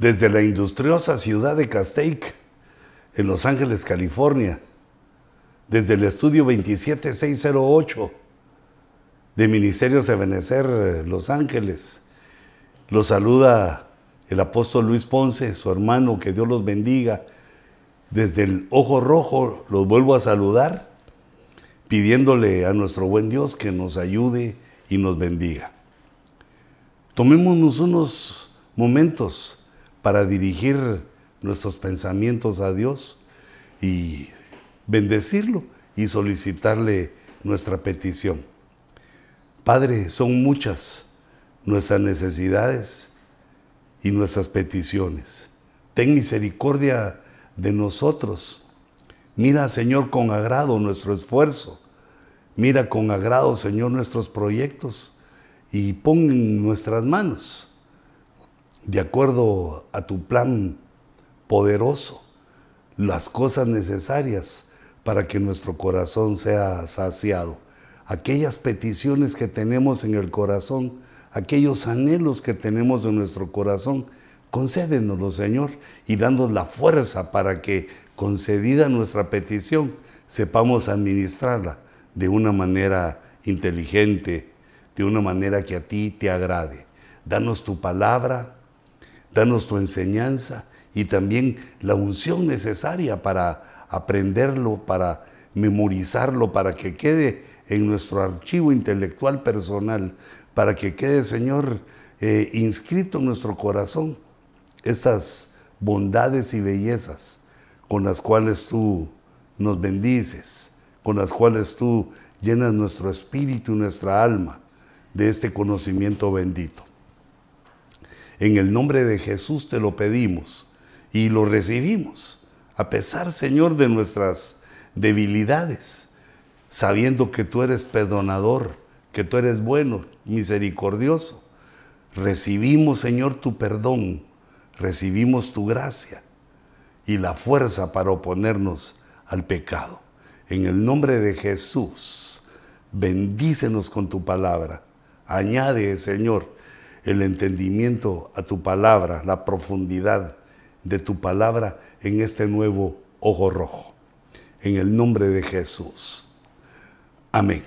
desde la industriosa ciudad de Castaic, en Los Ángeles, California, desde el estudio 27608 de Ministerios de Ebenecer, Los Ángeles. Los saluda el apóstol Luis Ponce, su hermano, que Dios los bendiga. Desde el Ojo Rojo los vuelvo a saludar, pidiéndole a nuestro buen Dios que nos ayude y nos bendiga. Tomémonos unos momentos para dirigir nuestros pensamientos a Dios y bendecirlo y solicitarle nuestra petición. Padre, son muchas nuestras necesidades y nuestras peticiones. Ten misericordia de nosotros. Mira, Señor, con agrado nuestro esfuerzo. Mira con agrado, Señor, nuestros proyectos y pon en nuestras manos, de acuerdo a tu plan poderoso, las cosas necesarias para que nuestro corazón sea saciado. Aquellas peticiones que tenemos en el corazón, aquellos anhelos que tenemos en nuestro corazón, concédenoslo, Señor, y danos la fuerza para que, concedida nuestra petición, sepamos administrarla de una manera inteligente, de una manera que a ti te agrade. Danos tu palabra, danos tu enseñanza y también la unción necesaria para aprenderlo, para memorizarlo, para que quede en nuestro archivo intelectual personal, para que quede, Señor, inscrito en nuestro corazón estas bondades y bellezas con las cuales tú nos bendices, con las cuales tú llenas nuestro espíritu y nuestra alma de este conocimiento bendito. En el nombre de Jesús te lo pedimos y lo recibimos, a pesar, Señor, de nuestras debilidades, sabiendo que tú eres perdonador, que tú eres bueno, misericordioso. Recibimos, Señor, tu perdón, recibimos tu gracia y la fuerza para oponernos al pecado. En el nombre de Jesús, bendícenos con tu palabra. Añade, Señor, el entendimiento a tu palabra, la profundidad de tu palabra en este nuevo Ojo Rojo. En el nombre de Jesús. Amén.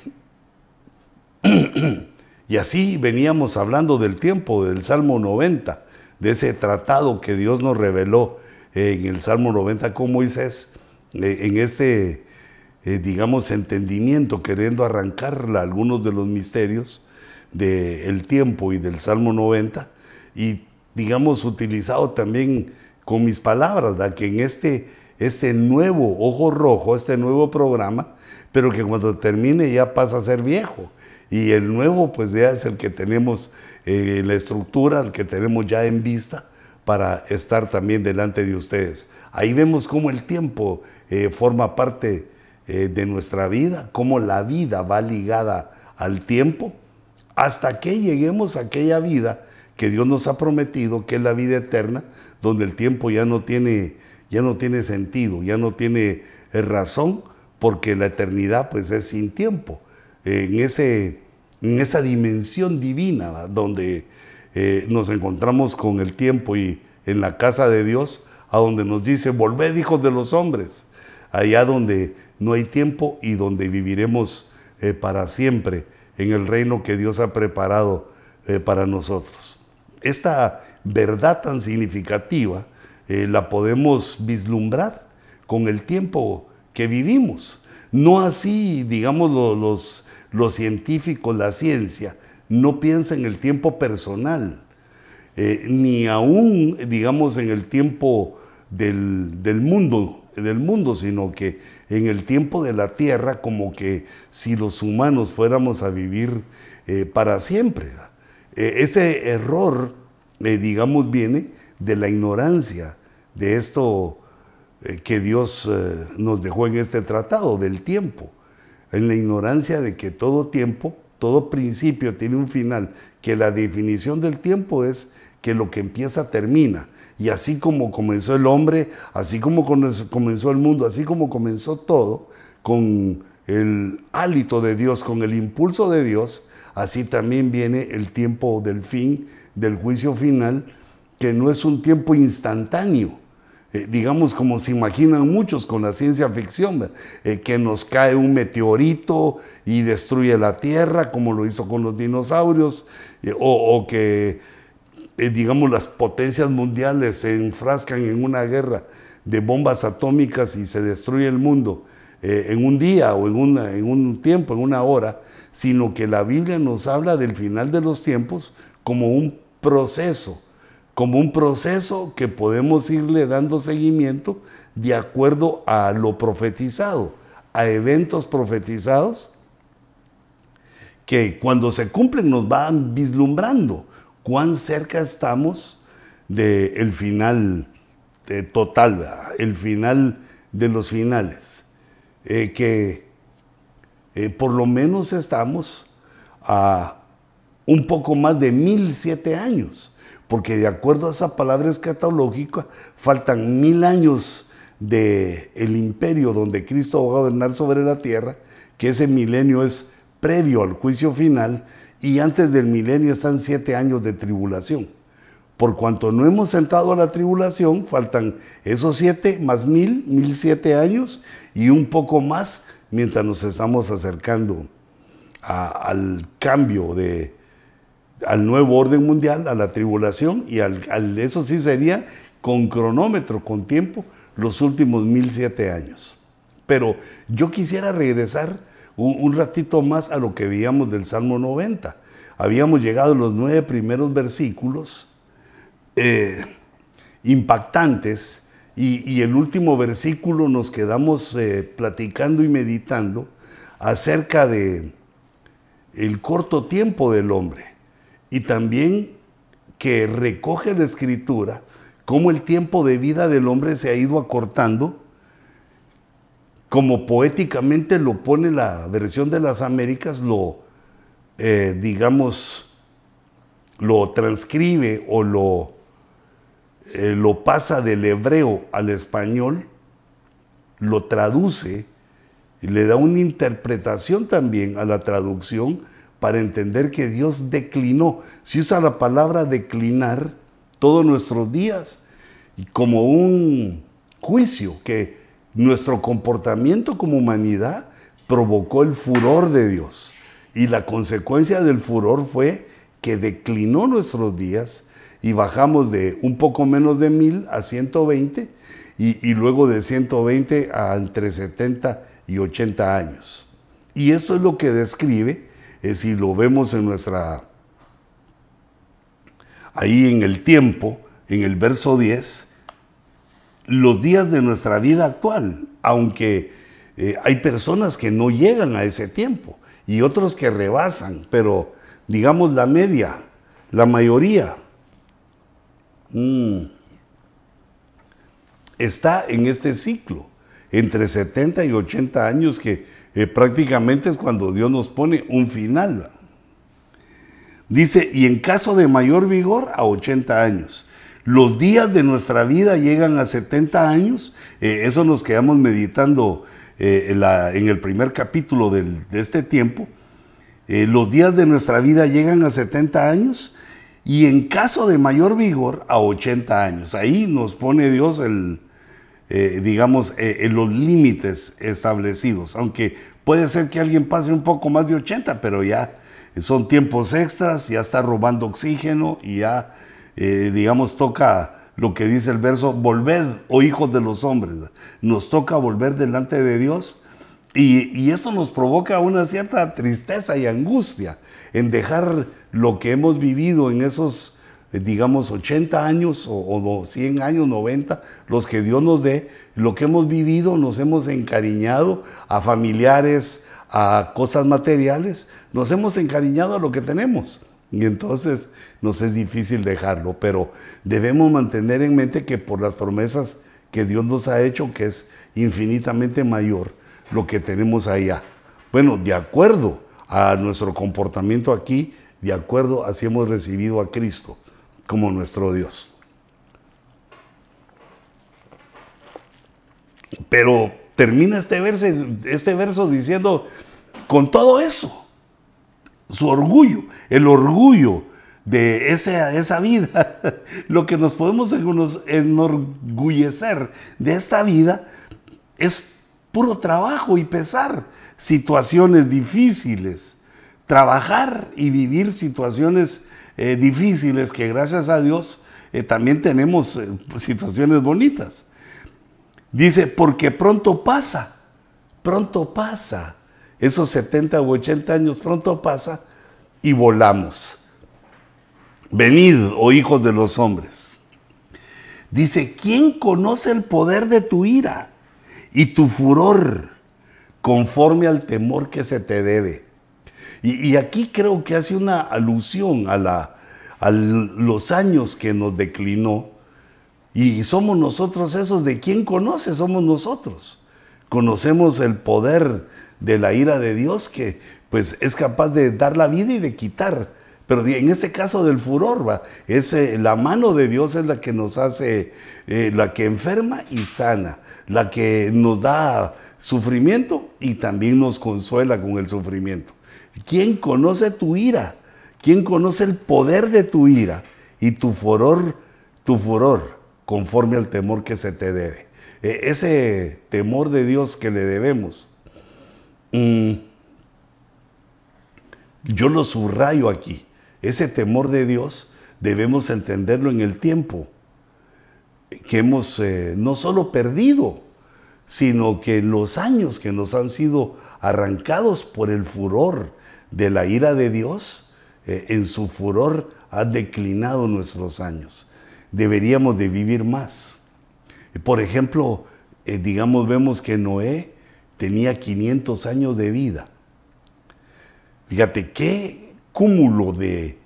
Y así veníamos hablando del tiempo, del Salmo 90, de ese tratado que Dios nos reveló en el Salmo 90 con Moisés, en este, digamos, entendimiento, queriendo arrancar algunos de los misterios del tiempo y del Salmo 90, y, digamos, utilizado también con mis palabras, ¿verdad? Que en este nuevo Ojo Rojo, este nuevo programa, pero que cuando termine ya pasa a ser viejo. Y el nuevo pues ya es el que tenemos, la estructura, el que tenemos ya en vista para estar también delante de ustedes. Ahí vemos cómo el tiempo forma parte de nuestra vida, cómo la vida va ligada al tiempo, hasta que lleguemos a aquella vida que Dios nos ha prometido, que es la vida eterna, donde el tiempo ya no tiene sentido, ya no tiene razón, porque la eternidad pues es sin tiempo. En esa dimensión divina, ¿verdad? Donde nos encontramos con el tiempo, y en la casa de Dios, a donde nos dice, volved hijos de los hombres, allá donde no hay tiempo y donde viviremos para siempre en el reino que Dios ha preparado para nosotros. Esta verdad tan significativa la podemos vislumbrar con el tiempo que vivimos. No así, digamos, los científicos, la ciencia, no piensa en el tiempo personal, ni aún, digamos, en el tiempo del mundo, sino que en el tiempo de la tierra, como que si los humanos fuéramos a vivir para siempre. Ese error, digamos, viene de la ignorancia de esto que Dios nos dejó en este tratado del tiempo, en la ignorancia de que todo tiempo, todo principio tiene un final, que la definición del tiempo es que lo que empieza termina, y así como comenzó el hombre, así como comenzó el mundo, así como comenzó todo, con el hálito de Dios, con el impulso de Dios, así también viene el tiempo del fin, del juicio final, que no es un tiempo instantáneo, digamos como se imaginan muchos con la ciencia ficción, que nos cae un meteorito y destruye la Tierra, como lo hizo con los dinosaurios, o que, digamos, las potencias mundiales se enfrascan en una guerra de bombas atómicas y se destruye el mundo en un día o en un tiempo, en una hora, sino que la Biblia nos habla del final de los tiempos como un proceso que podemos irle dando seguimiento de acuerdo a lo profetizado, a eventos profetizados que cuando se cumplen nos van vislumbrando cuán cerca estamos del final total, ¿verdad? El final de los finales. Por lo menos estamos a un poco más de 1007 años, porque de acuerdo a esa palabra escatológica, faltan 1000 años del imperio donde Cristo va a gobernar sobre la tierra, que ese milenio es previo al juicio final, y antes del milenio están 7 años de tribulación. Por cuanto no hemos entrado a la tribulación, faltan esos 7 más 1007 años y un poco más mientras nos estamos acercando al cambio al nuevo orden mundial, a la tribulación, y eso sí sería con cronómetro, con tiempo, los últimos 1007 años. Pero yo quisiera regresar un ratito más a lo que veíamos del Salmo 90. Habíamos llegado a los 9 primeros versículos impactantes, y el último versículo nos quedamos platicando y meditando acerca de el corto tiempo del hombre, y también que recoge la Escritura cómo el tiempo de vida del hombre se ha ido acortando, como poéticamente lo pone la versión de las Américas, digamos, lo transcribe o lo pasa del hebreo al español, lo traduce y le da una interpretación también a la traducción para entender que Dios declinó. Se usa la palabra declinar todos nuestros días como un juicio, que nuestro comportamiento como humanidad provocó el furor de Dios, y la consecuencia del furor fue que declinó nuestros días y bajamos de un poco menos de 1000 a 120 y luego de 120 a entre 70 y 80 años. Y esto es lo que describe, si lo vemos en ahí en el tiempo, en el verso 10, los días de nuestra vida actual, aunque hay personas que no llegan a ese tiempo y otros que rebasan, pero digamos la media, la mayoría, está en este ciclo, entre 70 y 80 años, que prácticamente es cuando Dios nos pone un final. Dice, y en caso de mayor vigor, a 80 años. Los días de nuestra vida llegan a 70 años, eso nos quedamos meditando en el primer capítulo de este tiempo. Los días de nuestra vida llegan a 70 años, y en caso de mayor vigor, a 80 años. Ahí nos pone Dios digamos, en los límites establecidos, aunque puede ser que alguien pase un poco más de 80, pero ya son tiempos extras, ya está robando oxígeno, y ya, digamos, toca lo que dice el verso, volved, oh hijos de los hombres, nos toca volver delante de Dios, y eso nos provoca una cierta tristeza y angustia en dejar lo que hemos vivido en esos, digamos, 80 años o 100 años, 90, los que Dios nos dé, lo que hemos vivido, nos hemos encariñado a familiares, a cosas materiales, nos hemos encariñado a lo que tenemos, y entonces nos es difícil dejarlo, pero debemos mantener en mente que por las promesas que Dios nos ha hecho, que es infinitamente mayor lo que tenemos allá. Bueno, de acuerdo a nuestro comportamiento aquí, de acuerdo, así hemos recibido a Cristo como nuestro Dios. Pero termina este verso diciendo, con todo eso, su orgullo, el orgullo de esa vida, lo que nos podemos enorgullecer de esta vida es puro trabajo y pesar, situaciones difíciles, trabajar y vivir situaciones difíciles que gracias a Dios también tenemos situaciones bonitas. Dice, porque pronto pasa, esos 70 u 80 años pronto pasa y volamos. Venid, oh hijos de los hombres. Dice, ¿quién conoce el poder de tu ira y tu furor conforme al temor que se te debe? Y aquí creo que hace una alusión a los años que nos declinó. Y somos nosotros esos de quién conoce, somos nosotros. Conocemos el poder de la ira de Dios que pues es capaz de dar la vida y de quitar. Pero en este caso del furor, la mano de Dios es la que nos hace, la que enferma y sana, la que nos da sufrimiento y también nos consuela con el sufrimiento. ¿Quién conoce tu ira? ¿Quién conoce el poder de tu ira y tu furor conforme al temor que se te debe? Ese temor de Dios que le debemos, yo lo subrayo aquí. Ese temor de Dios debemos entenderlo en el tiempo que hemos no solo perdido, sino que los años que nos han sido arrancados por el furor de la ira de Dios, en su furor ha declinado nuestros años. Deberíamos de vivir más. Por ejemplo, vemos que Noé tenía 500 años de vida. Fíjate qué cúmulo de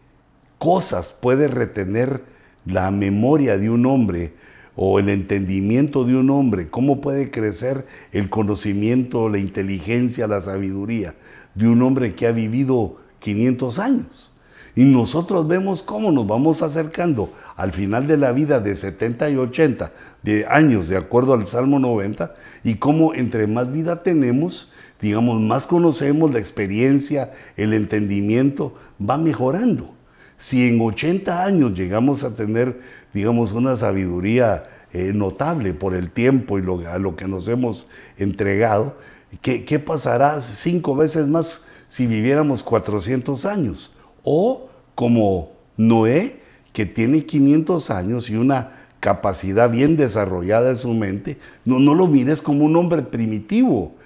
cosas puede retener la memoria de un hombre o el entendimiento de un hombre, cómo puede crecer el conocimiento, la inteligencia, la sabiduría de un hombre que ha vivido 500 años. Y nosotros vemos cómo nos vamos acercando al final de la vida de 70 y 80 de años, de acuerdo al Salmo 90, y cómo entre más vida tenemos, más conocemos, la experiencia, el entendimiento va mejorando. Si en 80 años llegamos a tener, una sabiduría notable por el tiempo y a lo que nos hemos entregado, ¿qué pasará 5 veces más si viviéramos 400 años? O como Noé, que tiene 500 años y una capacidad bien desarrollada en su mente, no lo mires como un hombre primitivo,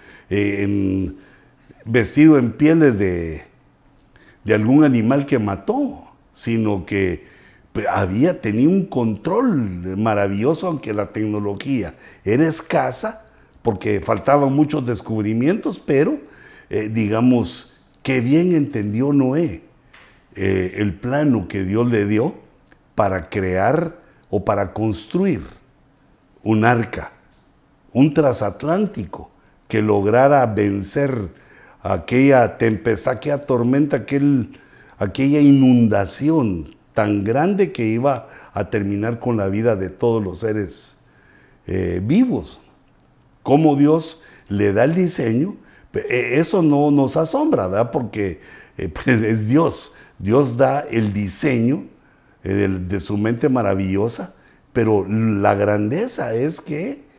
vestido en pieles de algún animal que mató, sino que tenía un control maravilloso, aunque la tecnología era escasa, porque faltaban muchos descubrimientos, pero qué bien entendió Noé el plano que Dios le dio para crear o para construir un arca, un transatlántico, que lograra vencer aquella tempestad, aquella tormenta, aquella inundación tan grande que iba a terminar con la vida de todos los seres vivos. Cómo Dios le da el diseño, eso no nos asombra, ¿verdad? Porque pues es Dios. Dios da el diseño de su mente maravillosa, pero la grandeza es que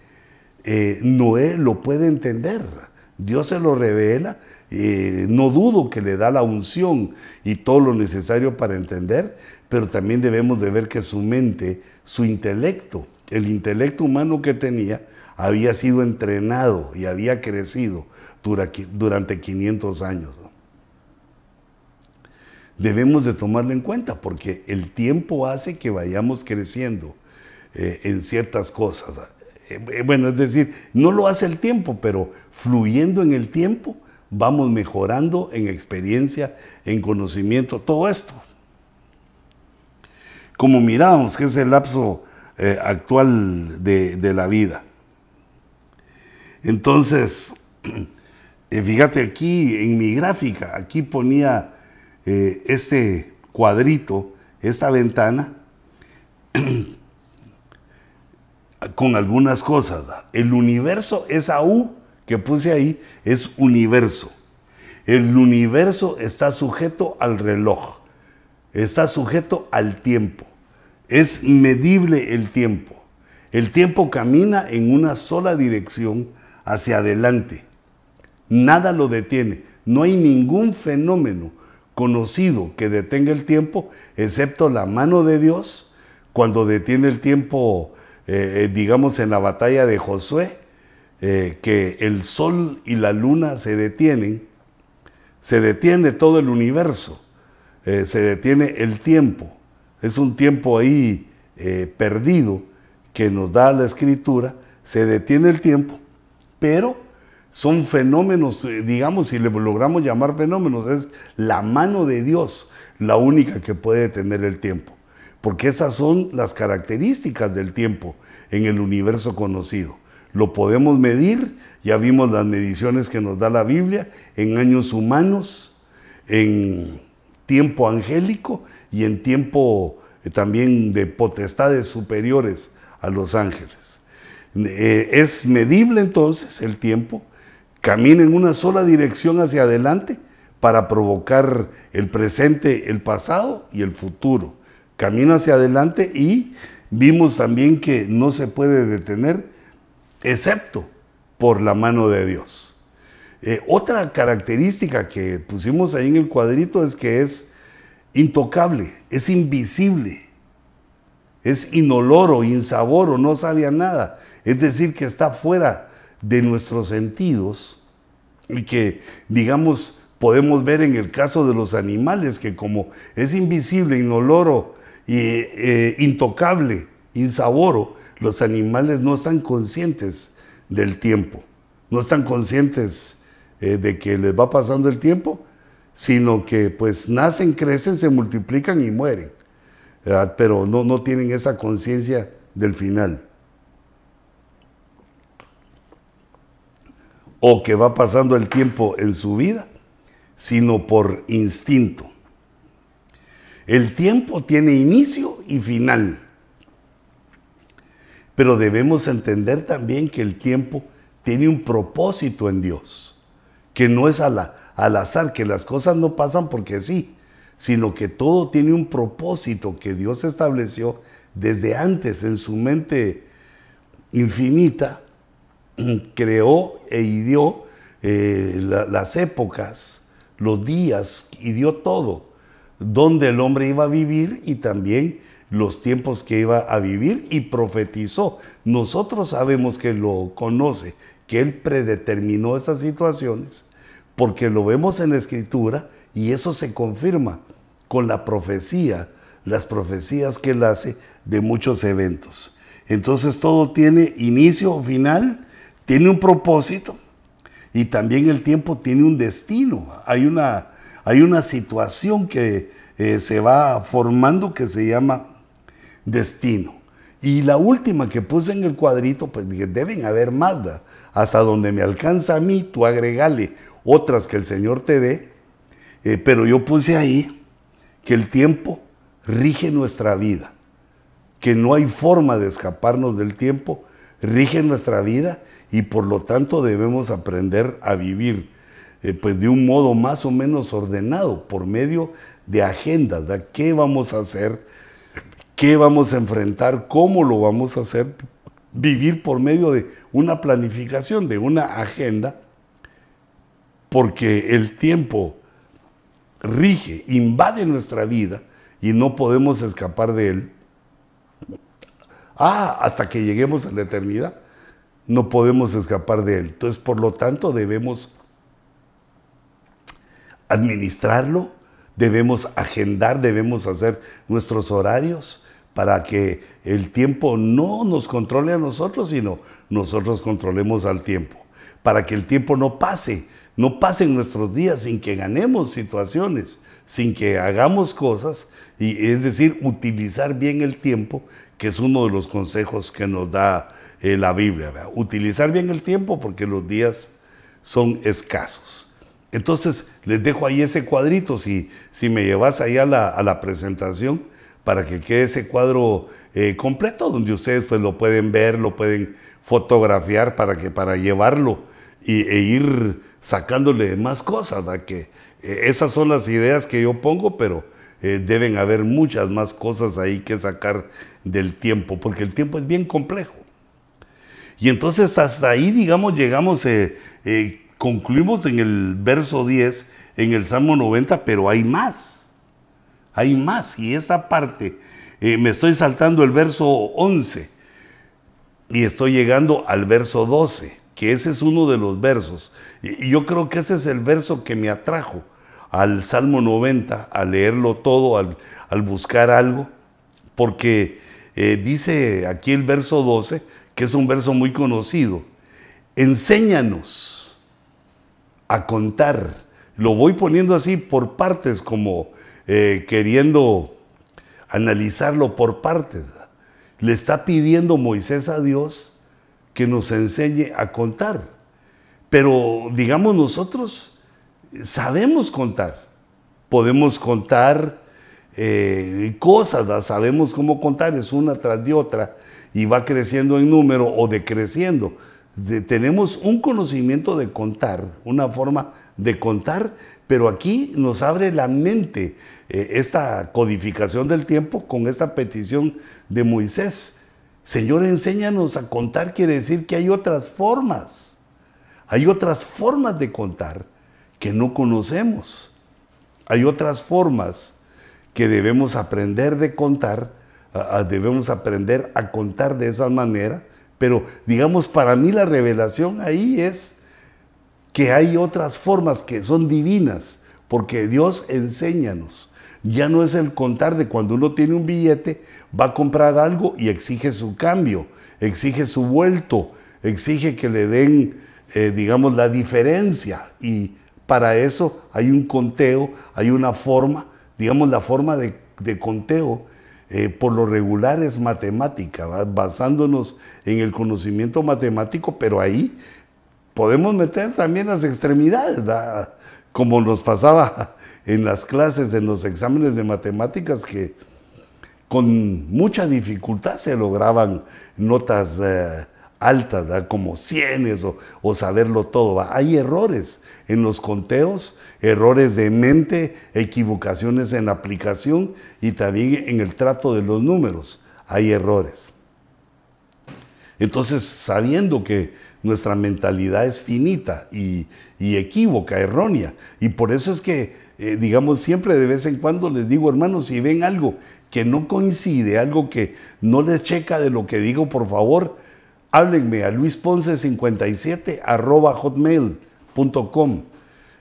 Noé lo puede entender. Dios se lo revela, no dudo que le da la unción y todo lo necesario para entender, pero también debemos de ver que su mente, su intelecto, el intelecto humano que tenía, había sido entrenado y había crecido durante 500 años. Debemos de tomarlo en cuenta porque el tiempo hace que vayamos creciendo en ciertas cosas. Es decir, no lo hace el tiempo, pero fluyendo en el tiempo vamos mejorando en experiencia, en conocimiento, todo esto. Como miramos que es el lapso actual de la vida. Entonces, fíjate aquí en mi gráfica, aquí ponía este cuadrito, esta ventana, con algunas cosas. El universo, esa U que puse ahí, es universo. El universo está sujeto al reloj. está sujeto al tiempo. Es medible el tiempo. El tiempo camina en una sola dirección hacia adelante. Nada lo detiene. No hay ningún fenómeno conocido que detenga el tiempo, excepto la mano de Dios, cuando detiene el tiempo, digamos en la batalla de Josué, que el sol y la luna se detienen, se detiene todo el universo, se detiene el tiempo. Es un tiempo ahí perdido que nos da la Escritura, se detiene el tiempo, pero son fenómenos, digamos, si le logramos llamar fenómenos, es la mano de Dios la única que puede detener el tiempo, porque esas son las características del tiempo en el universo conocido. Lo podemos medir, ya vimos las mediciones que nos da la Biblia, en años humanos, en tiempo angélico y en tiempo también de potestades superiores a los ángeles. Es medible entonces el tiempo, camina en una sola dirección hacia adelante para provocar el presente, el pasado y el futuro. Camina hacia adelante y vimos también que no se puede detener excepto por la mano de Dios. Otra característica que pusimos ahí en el cuadrito es que es intocable, es invisible, es inoloro, insaboro, no sabe a nada. Es decir, que está fuera de nuestros sentidos y que, digamos, podemos ver en el caso de los animales, que como es invisible, inoloro, intocable, insaboro, los animales no están conscientes del tiempo, no están conscientes de que les va pasando el tiempo, sino que pues nacen, crecen, se multiplican y mueren, ¿verdad? Pero no tienen esa conciencia del final. O que va pasando el tiempo en su vida, sino por instinto. El tiempo tiene inicio y final. Pero debemos entender también que el tiempo tiene un propósito en Dios, que no es al azar, que las cosas no pasan porque sí, sino que todo tiene un propósito que Dios estableció desde antes en su mente infinita. Creó e ideó las épocas, los días, y dio todo, donde el hombre iba a vivir y también los tiempos que iba a vivir, y profetizó. Nosotros sabemos que lo conoce, que Él predeterminó esas situaciones, porque lo vemos en la Escritura y eso se confirma con la profecía, las profecías que Él hace de muchos eventos. Entonces todo tiene inicio o final, tiene un propósito y también el tiempo tiene un destino. Hay una situación que se va formando que se llama destino. Y la última que puse en el cuadrito, pues dije, deben haber más, ¿verdad? Hasta donde me alcanza a mí, tú agregale otras que el Señor te dé, pero yo puse ahí que el tiempo rige nuestra vida, que no hay forma de escaparnos del tiempo, rige nuestra vida y por lo tanto debemos aprender a vivir pues de un modo más o menos ordenado, por medio de agendas, ¿verdad? ¿Qué vamos a hacer? ¿Qué vamos a enfrentar? ¿Cómo lo vamos a hacer? Vivir por medio de una planificación, de una agenda, porque el tiempo rige, invade nuestra vida y no podemos escapar de él. Hasta que lleguemos a la eternidad, no podemos escapar de él. Entonces, por lo tanto, debemos administrarlo, debemos agendar, debemos hacer nuestros horarios para que el tiempo no nos controle a nosotros, sino nosotros controlemos al tiempo. Para que el tiempo no pasen nuestros días sin que ganemos situaciones, sin que hagamos cosas, y es decir, utilizar bien el tiempo, que es uno de los consejos que nos da la Biblia, ¿verdad? Utilizar bien el tiempo porque los días son escasos. Entonces, les dejo ahí ese cuadrito, si me llevas ahí a la presentación, para que quede ese cuadro completo, donde ustedes pues lo pueden ver, lo pueden fotografiar para llevarlo e ir sacándole más cosas, ¿verdad? Que esas son las ideas que yo pongo, pero deben haber muchas más cosas ahí que sacar del tiempo, porque el tiempo es bien complejo. Y entonces hasta ahí, digamos, llegamos, concluimos en el verso 10, en el Salmo 90, pero hay más. Hay más, y esta parte, me estoy saltando el verso 11, y estoy llegando al verso 12, que ese es uno de los versos. Y yo creo que ese es el verso que me atrajo al Salmo 90, a leerlo todo, al buscar algo, porque dice aquí el verso 12, que es un verso muy conocido: enséñanos a contar. Lo voy poniendo así por partes, como queriendo analizarlo por partes. Le está pidiendo Moisés a Dios que nos enseñe a contar. Pero digamos, nosotros sabemos contar. Podemos contar cosas, ¿verdad? Sabemos cómo contar, es una tras de otra, y va creciendo en número o decreciendo. Tenemos un conocimiento de contar, una forma de contar, pero aquí nos abre la mente esta codificación del tiempo con esta petición de Moisés. Señor, enséñanos a contar, quiere decir que hay otras formas de contar que no conocemos. Hay otras formas que debemos aprender de contar, debemos aprender a contar de esa manera, pero digamos, para mí la revelación ahí es que hay otras formas que son divinas, porque Dios enséñanos. Ya no es el contar de cuando uno tiene un billete, va a comprar algo y exige su cambio, exige su vuelto, exige que le den, digamos, la diferencia, y para eso hay un conteo, hay una forma, digamos, la forma de conteo por lo regular es matemática, ¿va? Basándonos en el conocimiento matemático, pero ahí podemos meter también las extremidades, ¿va? Como nos pasaba en las clases, en los exámenes de matemáticas, que con mucha dificultad se lograban notas altas, ¿va? Como 100 o saberlo todo, ¿va? Hay errores en los conteos, errores de mente, equivocaciones en la aplicación y también en el trato de los números. Hay errores. Entonces, sabiendo que nuestra mentalidad es finita y equívoca, errónea, y por eso es que, digamos, siempre de vez en cuando les digo, hermanos, si ven algo que no coincide, algo que no les checa de lo que digo, por favor, háblenme a luisponce57@hotmail.com.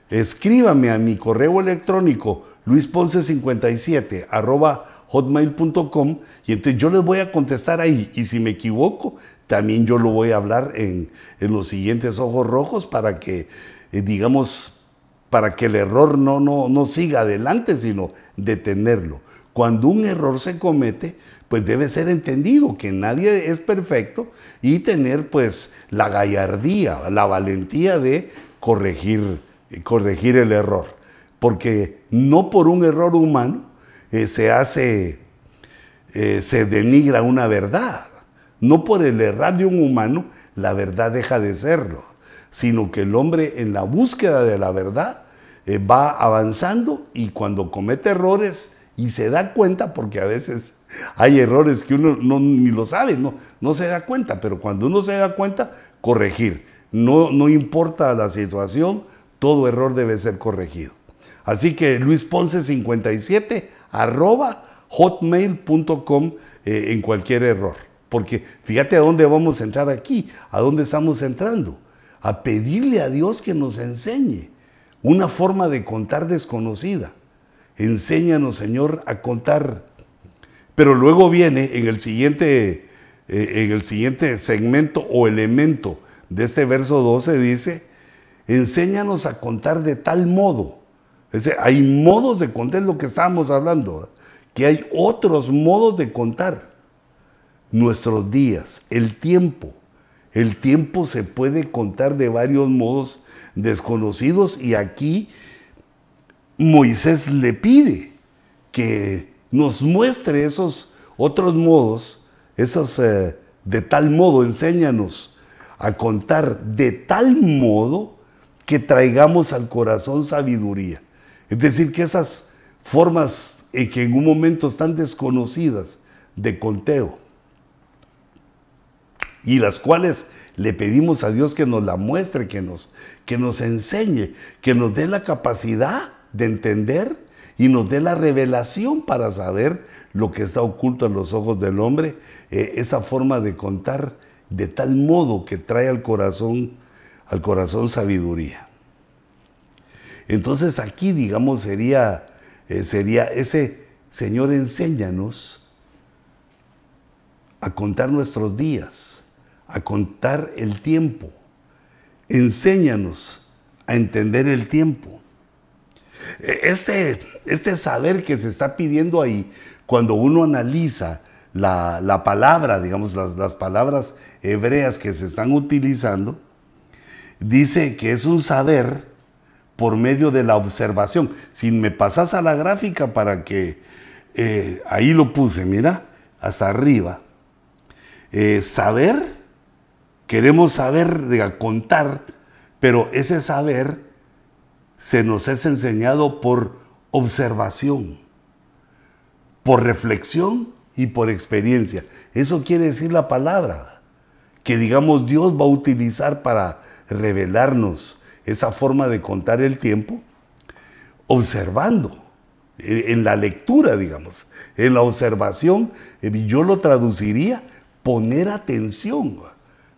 Escríbame a mi correo electrónico luisponce57@hotmail.com, y entonces yo les voy a contestar ahí, y si me equivoco, también yo lo voy a hablar en los siguientes ojos rojos, para que, digamos, para que el error no siga adelante, sino detenerlo. Cuando un error se comete, pues debe ser entendido que nadie es perfecto, y tener pues la gallardía, la valentía de corregir el error. Porque no por un error humano se denigra una verdad. No por el errar de un humano la verdad deja de serlo, sino que el hombre, en la búsqueda de la verdad, va avanzando, y cuando comete errores y se da cuenta, porque a veces hay errores que uno ni lo sabe, no se da cuenta, pero cuando uno se da cuenta, corregir. No importa la situación, todo error debe ser corregido. Así que luisponce57@hotmail.com en cualquier error. Porque fíjate a dónde vamos a entrar aquí, a dónde estamos entrando. A pedirle a Dios que nos enseñe una forma de contar desconocida. Enséñanos, Señor, a contar. Pero luego viene en el siguiente segmento o elemento de este verso 12, dice: enséñanos a contar de tal modo. Es decir, hay modos de contar, es lo que estábamos hablando, que hay otros modos de contar nuestros días, el tiempo. El tiempo se puede contar de varios modos desconocidos, y aquí Moisés le pide que nos muestre esos otros modos, de tal modo, enséñanos a contar de tal modo que traigamos al corazón sabiduría. Es decir, que esas formas que en un momento están desconocidas de conteo y las cuales le pedimos a Dios que nos la muestre, que nos enseñe, que nos dé la capacidad de entender y nos dé la revelación para saber lo que está oculto a los ojos del hombre, esa forma de contar de tal modo que trae al corazón sabiduría. Entonces aquí, digamos, sería ese: Señor, enséñanos a contar nuestros días, a contar el tiempo. Enséñanos a entender el tiempo. Este saber que se está pidiendo ahí, cuando uno analiza la palabra, digamos, las palabras hebreas que se están utilizando, dice que es un saber por medio de la observación. Si me pasas a la gráfica para que, ahí lo puse, mira, hasta arriba. Saber, queremos saber, contar, pero ese saber se nos es enseñado por observación, por reflexión y por experiencia. Eso quiere decir la palabra, que digamos Dios va a utilizar para revelarnos esa forma de contar el tiempo, observando, en la lectura, digamos, en la observación. Yo lo traduciría: poner atención,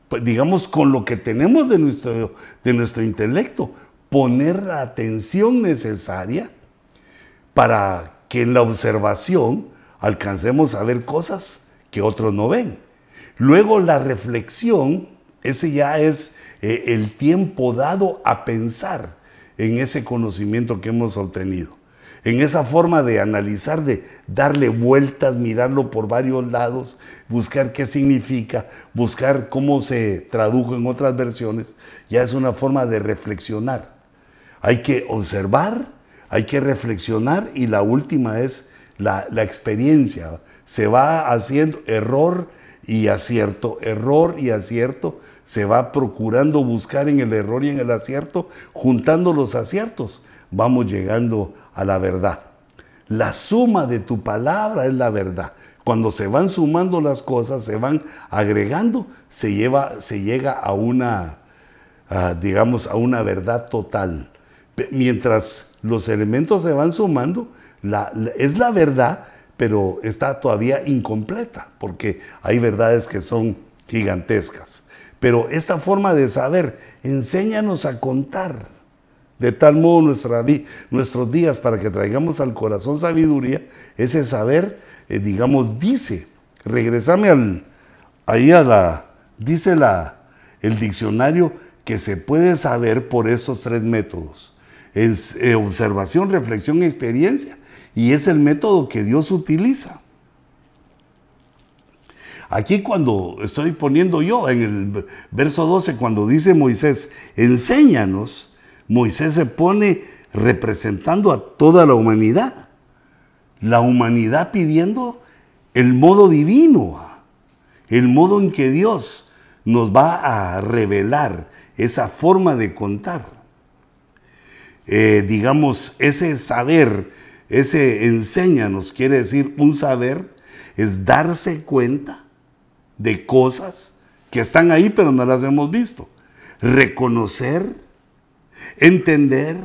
pues, digamos, con lo que tenemos de nuestro intelecto, poner la atención necesaria para que en la observación alcancemos a ver cosas que otros no ven. Luego la reflexión, ese ya es el tiempo dado a pensar en ese conocimiento que hemos obtenido, en esa forma de analizar, de darle vueltas, mirarlo por varios lados, buscar qué significa, buscar cómo se tradujo en otras versiones. Ya es una forma de reflexionar. Hay que observar, hay que reflexionar, y la última es la experiencia. Se va haciendo error y acierto, se va procurando buscar en el error y en el acierto, juntando los aciertos, vamos llegando a la verdad. La suma de tu palabra es la verdad. Cuando se van sumando las cosas, se van agregando, se llega a una, digamos, a una verdad total. Mientras los elementos se van sumando, es la verdad, pero está todavía incompleta, porque hay verdades que son gigantescas. Pero esta forma de saber, enséñanos a contar de tal modo nuestros días, para que traigamos al corazón sabiduría. Ese saber, digamos, dice, regresame dice el diccionario que se puede saber por estos tres métodos: observación, reflexión y experiencia. Y es el método que Dios utiliza. Aquí, cuando estoy poniendo yo en el verso 12, cuando dice Moisés, enséñanos, Moisés se pone representando a toda la humanidad pidiendo el modo divino, el modo en que Dios nos va a revelar esa forma de contar. Digamos, ese saber, ese enséñanos, quiere decir un saber, es darse cuenta de cosas que están ahí pero no las hemos visto. Reconocer, entender,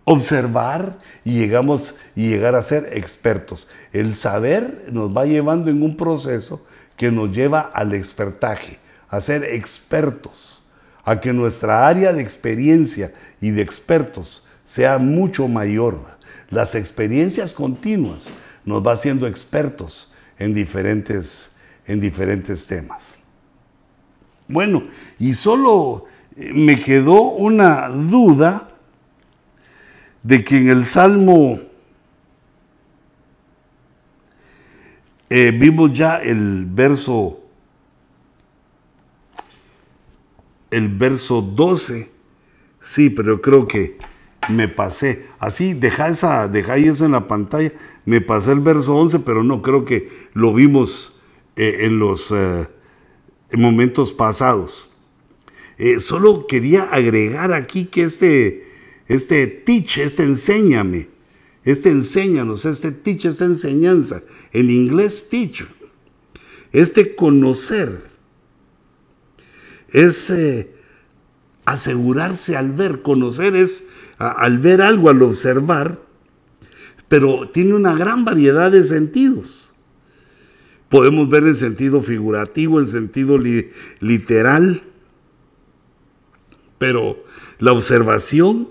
observar y llegar a ser expertos. El saber nos va llevando en un proceso que nos lleva al expertaje, a ser expertos, a que nuestra área de experiencia y de expertos sea mucho mayor. Las experiencias continuas nos va haciendo expertos en diferentes temas. Bueno, y solo me quedó una duda de que en el Salmo vimos ya el verso 12, sí, pero creo que me pasé. Así, deja ahí eso en la pantalla. Me pasé el verso 11, pero no, creo que lo vimos en los momentos pasados. Solo quería agregar aquí que este enséñame, enséñanos, teach, esta enseñanza, en inglés teach, conocer, es asegurarse al ver. Conocer es al ver algo, al observar, pero tiene una gran variedad de sentidos. Podemos ver en sentido figurativo, en sentido literal, pero la observación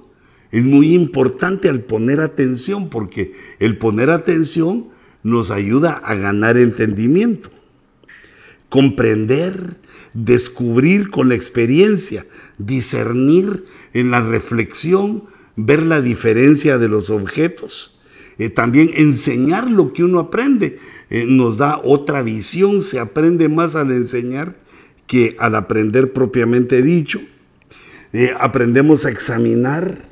es muy importante al poner atención, porque el poner atención nos ayuda a ganar entendimiento, comprender, descubrir con la experiencia, discernir en la reflexión, ver la diferencia de los objetos, también enseñar lo que uno aprende, nos da otra visión, se aprende más al enseñar que al aprender propiamente dicho. Aprendemos a examinar,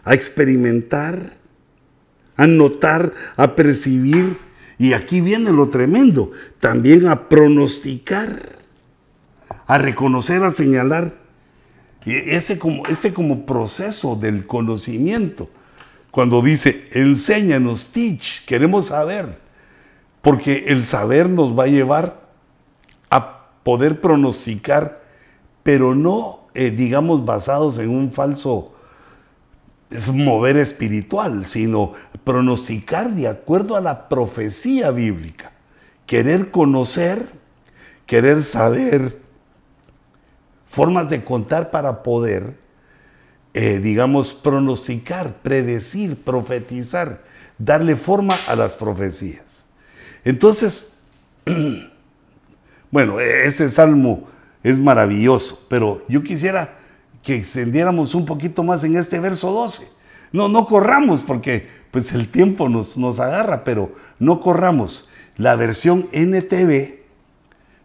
a experimentar, a notar, a percibir, y aquí viene lo tremendo, también a pronosticar, a reconocer, a señalar. Y como proceso del conocimiento, cuando dice, enséñanos, teach, queremos saber, porque el saber nos va a llevar a poder pronosticar, pero no, digamos, basados en un falso mover espiritual, sino pronosticar de acuerdo a la profecía bíblica. Querer conocer, querer saber, formas de contar para poder, digamos, pronosticar, predecir, profetizar, darle forma a las profecías. Entonces, bueno, este salmo es maravilloso, pero yo quisiera que extendiéramos un poquito más en este verso 12. No corramos, porque pues el tiempo nos agarra, pero no corramos. La versión NTV,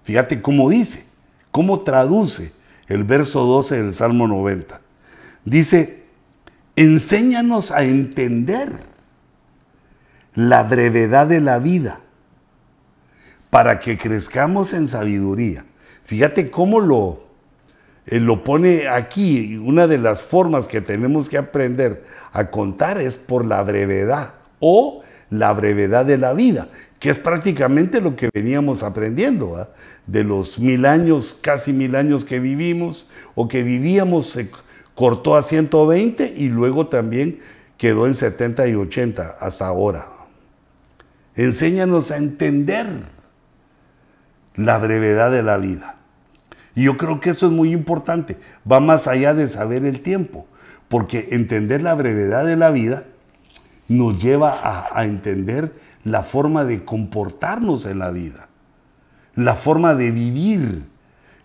fíjate cómo dice, cómo traduce el verso 12 del Salmo 90. Dice, enséñanos a entender la brevedad de la vida, para que crezcamos en sabiduría. Fíjate cómo lo pone aquí. Una de las formas que tenemos que aprender a contar es por la brevedad, o la brevedad de la vida, que es prácticamente lo que veníamos aprendiendo, ¿verdad? De los 1000 años, casi 1000 años que vivimos o que vivíamos, se cortó a 120 y luego también quedó en 70 y 80 hasta ahora. Enséñanos a entender la brevedad de la vida. Y yo creo que eso es muy importante, va más allá de saber el tiempo, porque entender la brevedad de la vida nos lleva a entender la forma de comportarnos en la vida, la forma de vivir,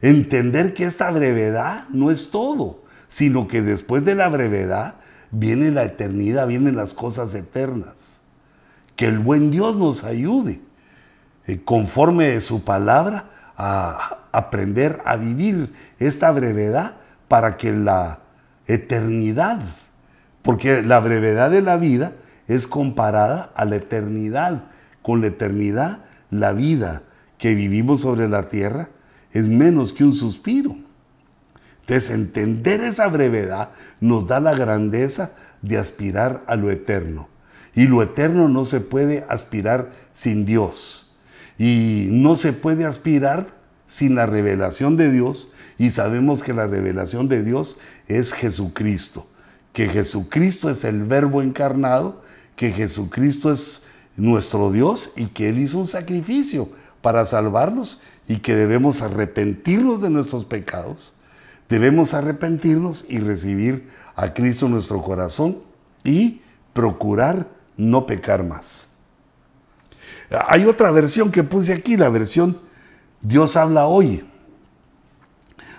entender que esta brevedad no es todo, sino que después de la brevedad viene la eternidad, vienen las cosas eternas. Que el buen Dios nos ayude, conforme a su palabra, a aprender a vivir esta brevedad para que la eternidad, porque la brevedad de la vida es comparada a la eternidad. Con la eternidad, la vida que vivimos sobre la tierra es menos que un suspiro. Entonces, entender esa brevedad nos da la grandeza de aspirar a lo eterno. Y lo eterno no se puede aspirar sin Dios. Y no se puede aspirar sin la revelación de Dios. Y sabemos que la revelación de Dios es Jesucristo. Que Jesucristo es el Verbo encarnado, que Jesucristo es nuestro Dios y que Él hizo un sacrificio para salvarnos y que debemos arrepentirnos de nuestros pecados. Debemos arrepentirnos y recibir a Cristo en nuestro corazón y procurar no pecar más. Hay otra versión que puse aquí, la versión Dios habla hoy.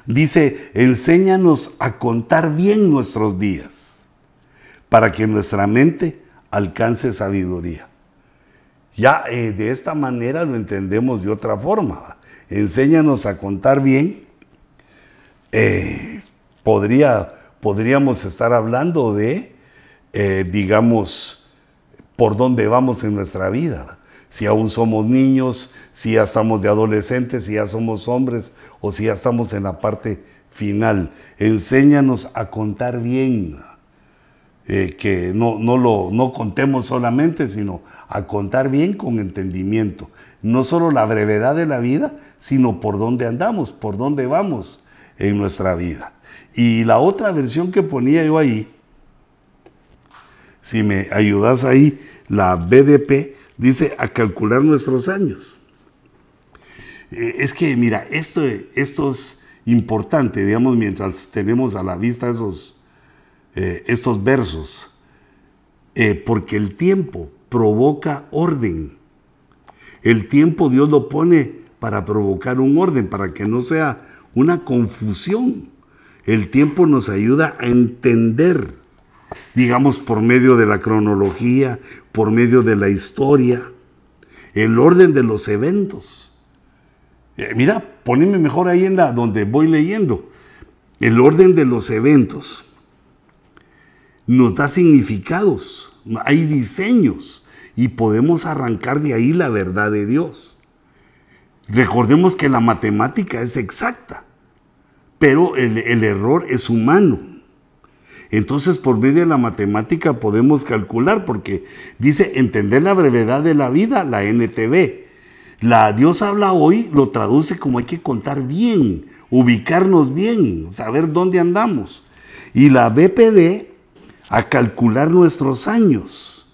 Dice, enséñanos a contar bien nuestros días para que nuestra mente alcance sabiduría. Ya de esta manera lo entendemos de otra forma. Enséñanos a contar bien. Podríamos estar hablando de, digamos, por dónde vamos en nuestra vida. Si aún somos niños, si ya estamos de adolescentes, si ya somos hombres o si ya estamos en la parte final. Enséñanos a contar bien. que no contemos solamente, sino a contar bien con entendimiento. No solo la brevedad de la vida, sino por dónde andamos, por dónde vamos en nuestra vida. Y la otra versión que ponía yo ahí, si me ayudas ahí, la BDP, dice a calcular nuestros años. Es que, mira, esto es importante, digamos, mientras tenemos a la vista estos versos, porque el tiempo provoca orden. El tiempo Dios lo pone para provocar un orden, para que no sea una confusión. El tiempo nos ayuda a entender, digamos, por medio de la cronología, por medio de la historia, el orden de los eventos. Mira, poneme mejor ahí donde voy leyendo. El orden de los eventos nos da significados, hay diseños y podemos arrancar de ahí la verdad de Dios. Recordemos que la matemática es exacta, pero el error es humano. Entonces, por medio de la matemática podemos calcular, porque dice entender la brevedad de la vida, la NTV. La Dios habla hoy lo traduce como hay que contar bien, ubicarnos bien, saber dónde andamos. Y la BPD a calcular nuestros años.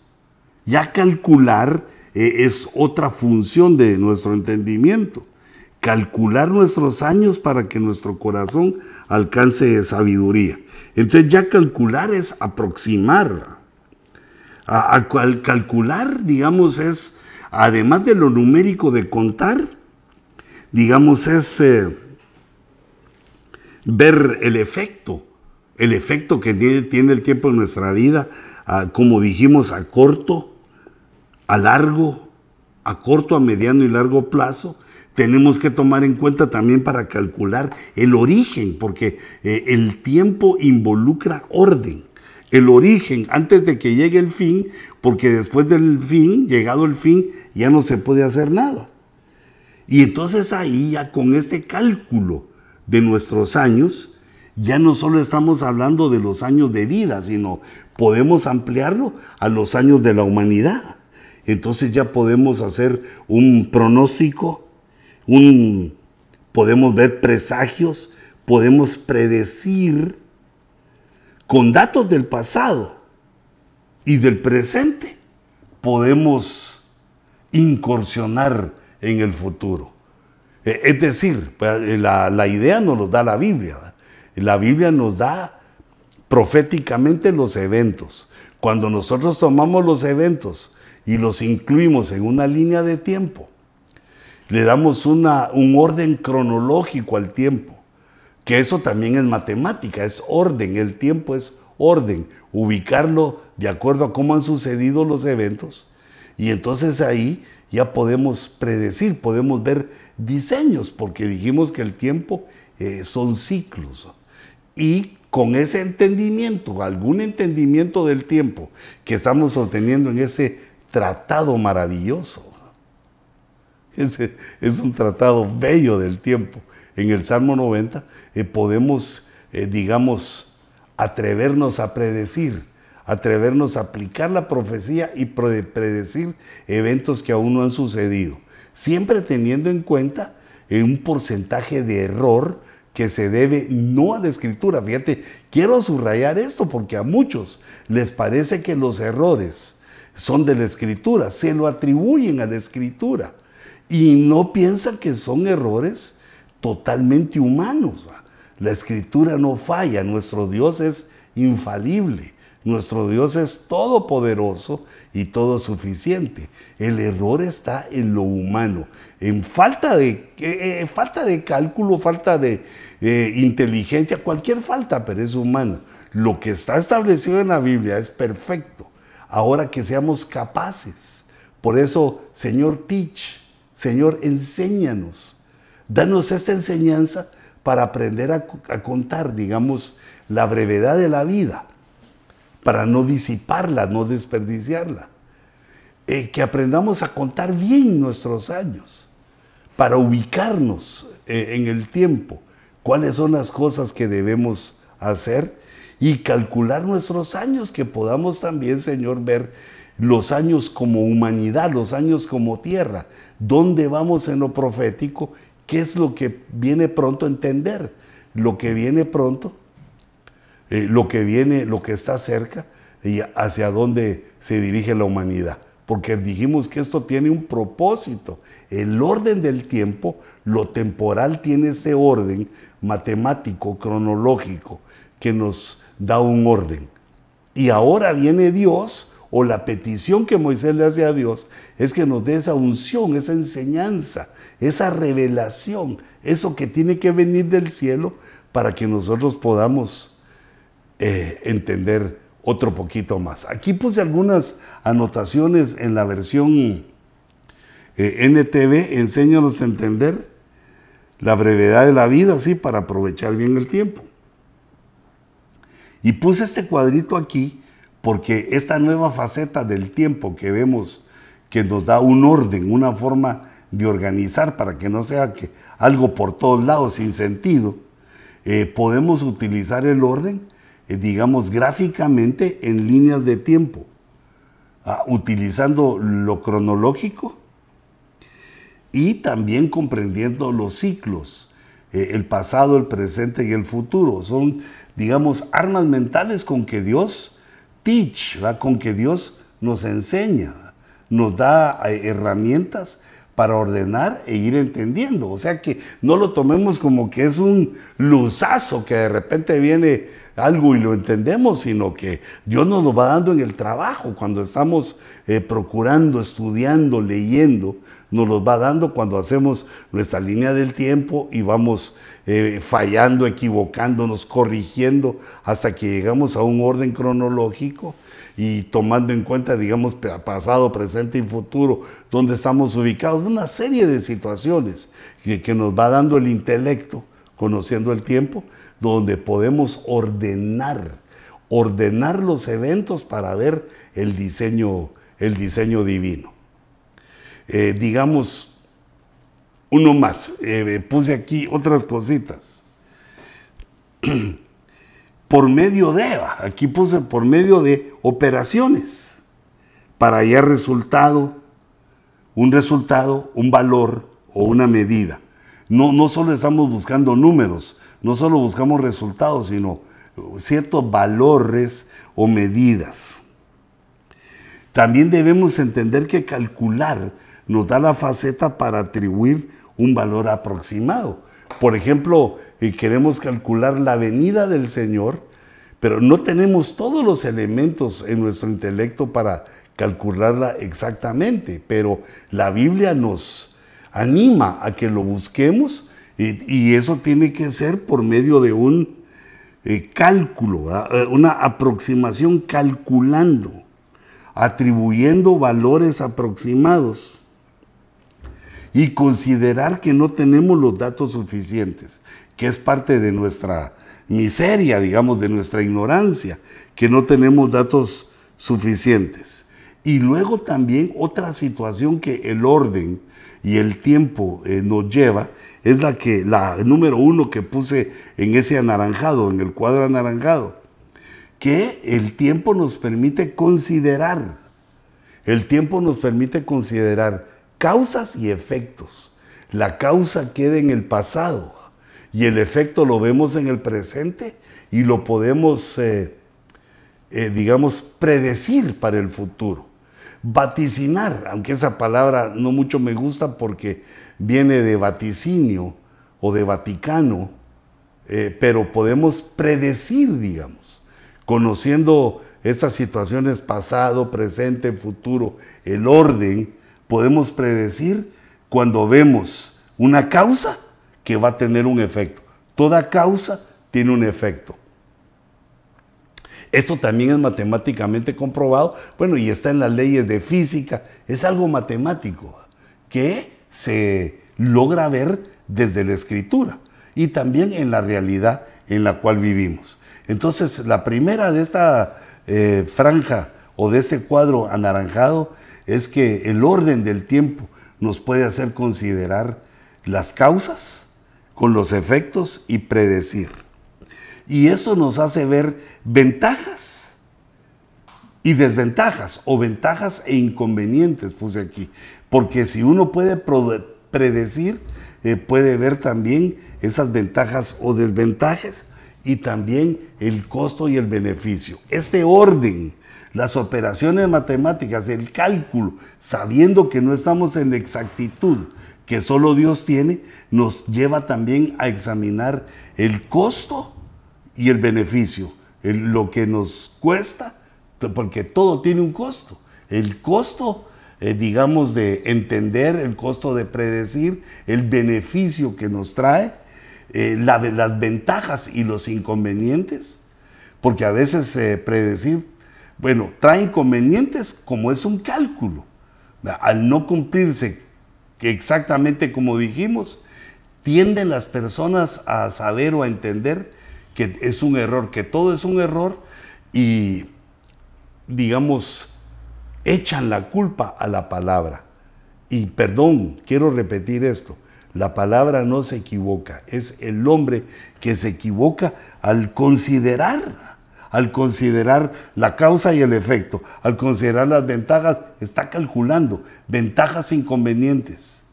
Ya calcular es otra función de nuestro entendimiento. Calcular nuestros años para que nuestro corazón alcance sabiduría. Entonces ya calcular es aproximar. Calcular, digamos, es, además de lo numérico de contar, digamos, es ver el efecto que tiene el tiempo en nuestra vida, como dijimos, a corto, a largo, a corto, a mediano y largo plazo. Tenemos que tomar en cuenta también para calcular el origen, porque el tiempo involucra orden. El origen antes de que llegue el fin, porque después del fin, llegado el fin, ya no se puede hacer nada. Y entonces ahí ya con este cálculo de nuestros años, ya no solo estamos hablando de los años de vida, sino podemos ampliarlo a los años de la humanidad. Entonces ya podemos hacer un pronóstico, podemos ver presagios, podemos predecir con datos del pasado y del presente, podemos incursionar en el futuro. Es decir, la idea nos lo da la Biblia, ¿verdad? La Biblia nos da proféticamente los eventos. Cuando nosotros tomamos los eventos y los incluimos en una línea de tiempo, le damos un orden cronológico al tiempo, que eso también es matemática, es orden, el tiempo es orden, ubicarlo de acuerdo a cómo han sucedido los eventos, y entonces ahí ya podemos predecir, podemos ver diseños, porque dijimos que el tiempo son ciclos, y con ese entendimiento, algún entendimiento del tiempo que estamos obteniendo en ese tratado maravilloso. Es un tratado bello del tiempo. En el Salmo 90 podemos, digamos, atrevernos a predecir, atrevernos a aplicar la profecía y predecir eventos que aún no han sucedido, siempre teniendo en cuenta un porcentaje de error que se debe no a la Escritura. Fíjate, quiero subrayar esto porque a muchos les parece que los errores son de la Escritura, se lo atribuyen a la Escritura y no piensan que son errores totalmente humanos. La Escritura no falla, nuestro Dios es infalible, nuestro Dios es todopoderoso y todo suficiente. El error está en lo humano, en falta de cálculo, falta de inteligencia, cualquier falta, pero es humana. Lo que está establecido en la Biblia es perfecto. Ahora que seamos capaces. Por eso, Señor, Señor, enséñanos. Danos esta enseñanza para aprender a contar, digamos, la brevedad de la vida, para no disiparla, no desperdiciarla. Que aprendamos a contar bien nuestros años, para ubicarnos en el tiempo, cuáles son las cosas que debemos hacer y calcular nuestros años, que podamos también, Señor, ver los años como humanidad, los años como tierra, dónde vamos en lo profético, qué es lo que viene pronto, entender lo que viene pronto, lo que está cerca y hacia dónde se dirige la humanidad. Porque dijimos que esto tiene un propósito. El orden del tiempo, lo temporal tiene ese orden matemático, cronológico, que nos da un orden. Y ahora viene Dios, o la petición que Moisés le hace a Dios, es que nos dé esa unción, esa enseñanza, esa revelación, eso que tiene que venir del cielo para que nosotros podamos entender otro poquito más. Aquí puse algunas anotaciones en la versión NTV, enséñanos a entender la brevedad de la vida, sí, para aprovechar bien el tiempo. Y puse este cuadrito aquí porque esta nueva faceta del tiempo que vemos, que nos da un orden, una forma de organizar para que no sea que algo por todos lados sin sentido, podemos utilizar el orden, digamos, gráficamente en líneas de tiempo, utilizando lo cronológico y también comprendiendo los ciclos, el pasado, el presente y el futuro. Son, digamos, armas mentales con que Dios con que Dios nos enseña, nos da herramientas para ordenar e ir entendiendo. O sea que no lo tomemos como que es un luzazo que de repente viene algo y lo entendemos, sino que Dios nos lo va dando en el trabajo, cuando estamos procurando, estudiando, leyendo, nos los va dando cuando hacemos nuestra línea del tiempo y vamos fallando, equivocándonos, corrigiendo, hasta que llegamos a un orden cronológico y tomando en cuenta, digamos, pasado, presente y futuro, donde estamos ubicados, una serie de situaciones que nos va dando el intelecto, conociendo el tiempo, donde podemos ordenar los eventos para ver el diseño divino. Digamos, uno más, puse aquí otras cositas. Por medio de, aquí puse por medio de operaciones, para hallar un resultado, un valor o una medida. No solo estamos buscando números, no solo buscamos resultados, sino ciertos valores o medidas. También debemos entender que calcular nos da la faceta para atribuir un valor aproximado. Por ejemplo, queremos calcular la venida del Señor, pero no tenemos todos los elementos en nuestro intelecto para calcularla exactamente, pero la Biblia nos anima a que lo busquemos y eso tiene que ser por medio de un cálculo, una aproximación calculando, atribuyendo valores aproximados y considerar que no tenemos los datos suficientes, que es parte de nuestra miseria, digamos, de nuestra ignorancia, que no tenemos datos suficientes. Y luego también otra situación que el orden y el tiempo nos lleva, es la número 1 que puse en ese anaranjado, en el cuadro anaranjado, que el tiempo nos permite considerar. El tiempo nos permite considerar causas y efectos. La causa queda en el pasado y el efecto lo vemos en el presente y lo podemos, digamos, predecir para el futuro. Vaticinar, aunque esa palabra no mucho me gusta porque viene de vaticinio o de Vaticano, pero podemos predecir, digamos, conociendo estas situaciones pasado, presente, futuro, el orden, podemos predecir cuando vemos una causa que va a tener un efecto. Toda causa tiene un efecto. Esto también es matemáticamente comprobado, bueno, y está en las leyes de física, es algo matemático que se logra ver desde la escritura y también en la realidad en la cual vivimos. Entonces, la primera de esta franja o de este cuadro anaranjado es que el orden del tiempo nos puede hacer considerar las causas con los efectos y predecir. Y esto nos hace ver ventajas y desventajas, o ventajas e inconvenientes, puse aquí. Porque si uno puede predecir, puede ver también esas ventajas o desventajas y también el costo y el beneficio. Este orden, las operaciones matemáticas, el cálculo, sabiendo que no estamos en la exactitud que solo Dios tiene, nos lleva también a examinar el costo y el beneficio, lo que nos cuesta, porque todo tiene un costo. El costo, digamos, de entender, el costo de predecir, el beneficio que nos trae, las ventajas y los inconvenientes, porque a veces predecir, bueno, trae inconvenientes como es un cálculo. Al no cumplirse que exactamente como dijimos, tienden las personas a saber o a entender que es un error, que todo es un error y, digamos, echan la culpa a la palabra. Y perdón, quiero repetir esto, la palabra no se equivoca, es el hombre que se equivoca al considerar la causa y el efecto, al considerar las ventajas, está calculando ventajas e inconvenientes.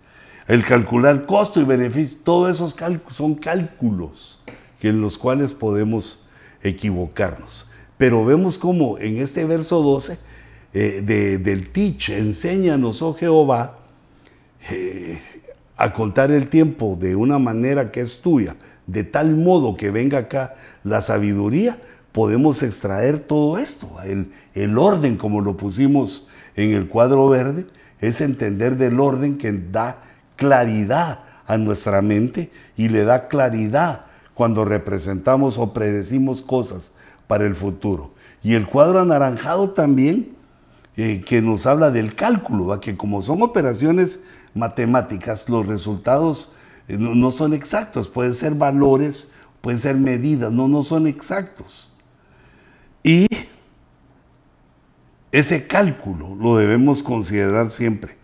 El calcular costo y beneficio, todos esos son cálculos en los cuales podemos equivocarnos. Pero vemos cómo en este verso 12 del Teach, enséñanos, oh Jehová, a contar el tiempo de una manera que es tuya, de tal modo que venga acá la sabiduría, podemos extraer todo esto. El orden, como lo pusimos en el cuadro verde, es entender del orden que da claridad a nuestra mente y le da claridad cuando representamos o predecimos cosas para el futuro. Y el cuadro anaranjado también, que nos habla del cálculo, que como son operaciones matemáticas, los resultados no son exactos, pueden ser valores, pueden ser medidas, no son exactos. Y ese cálculo lo debemos considerar siempre,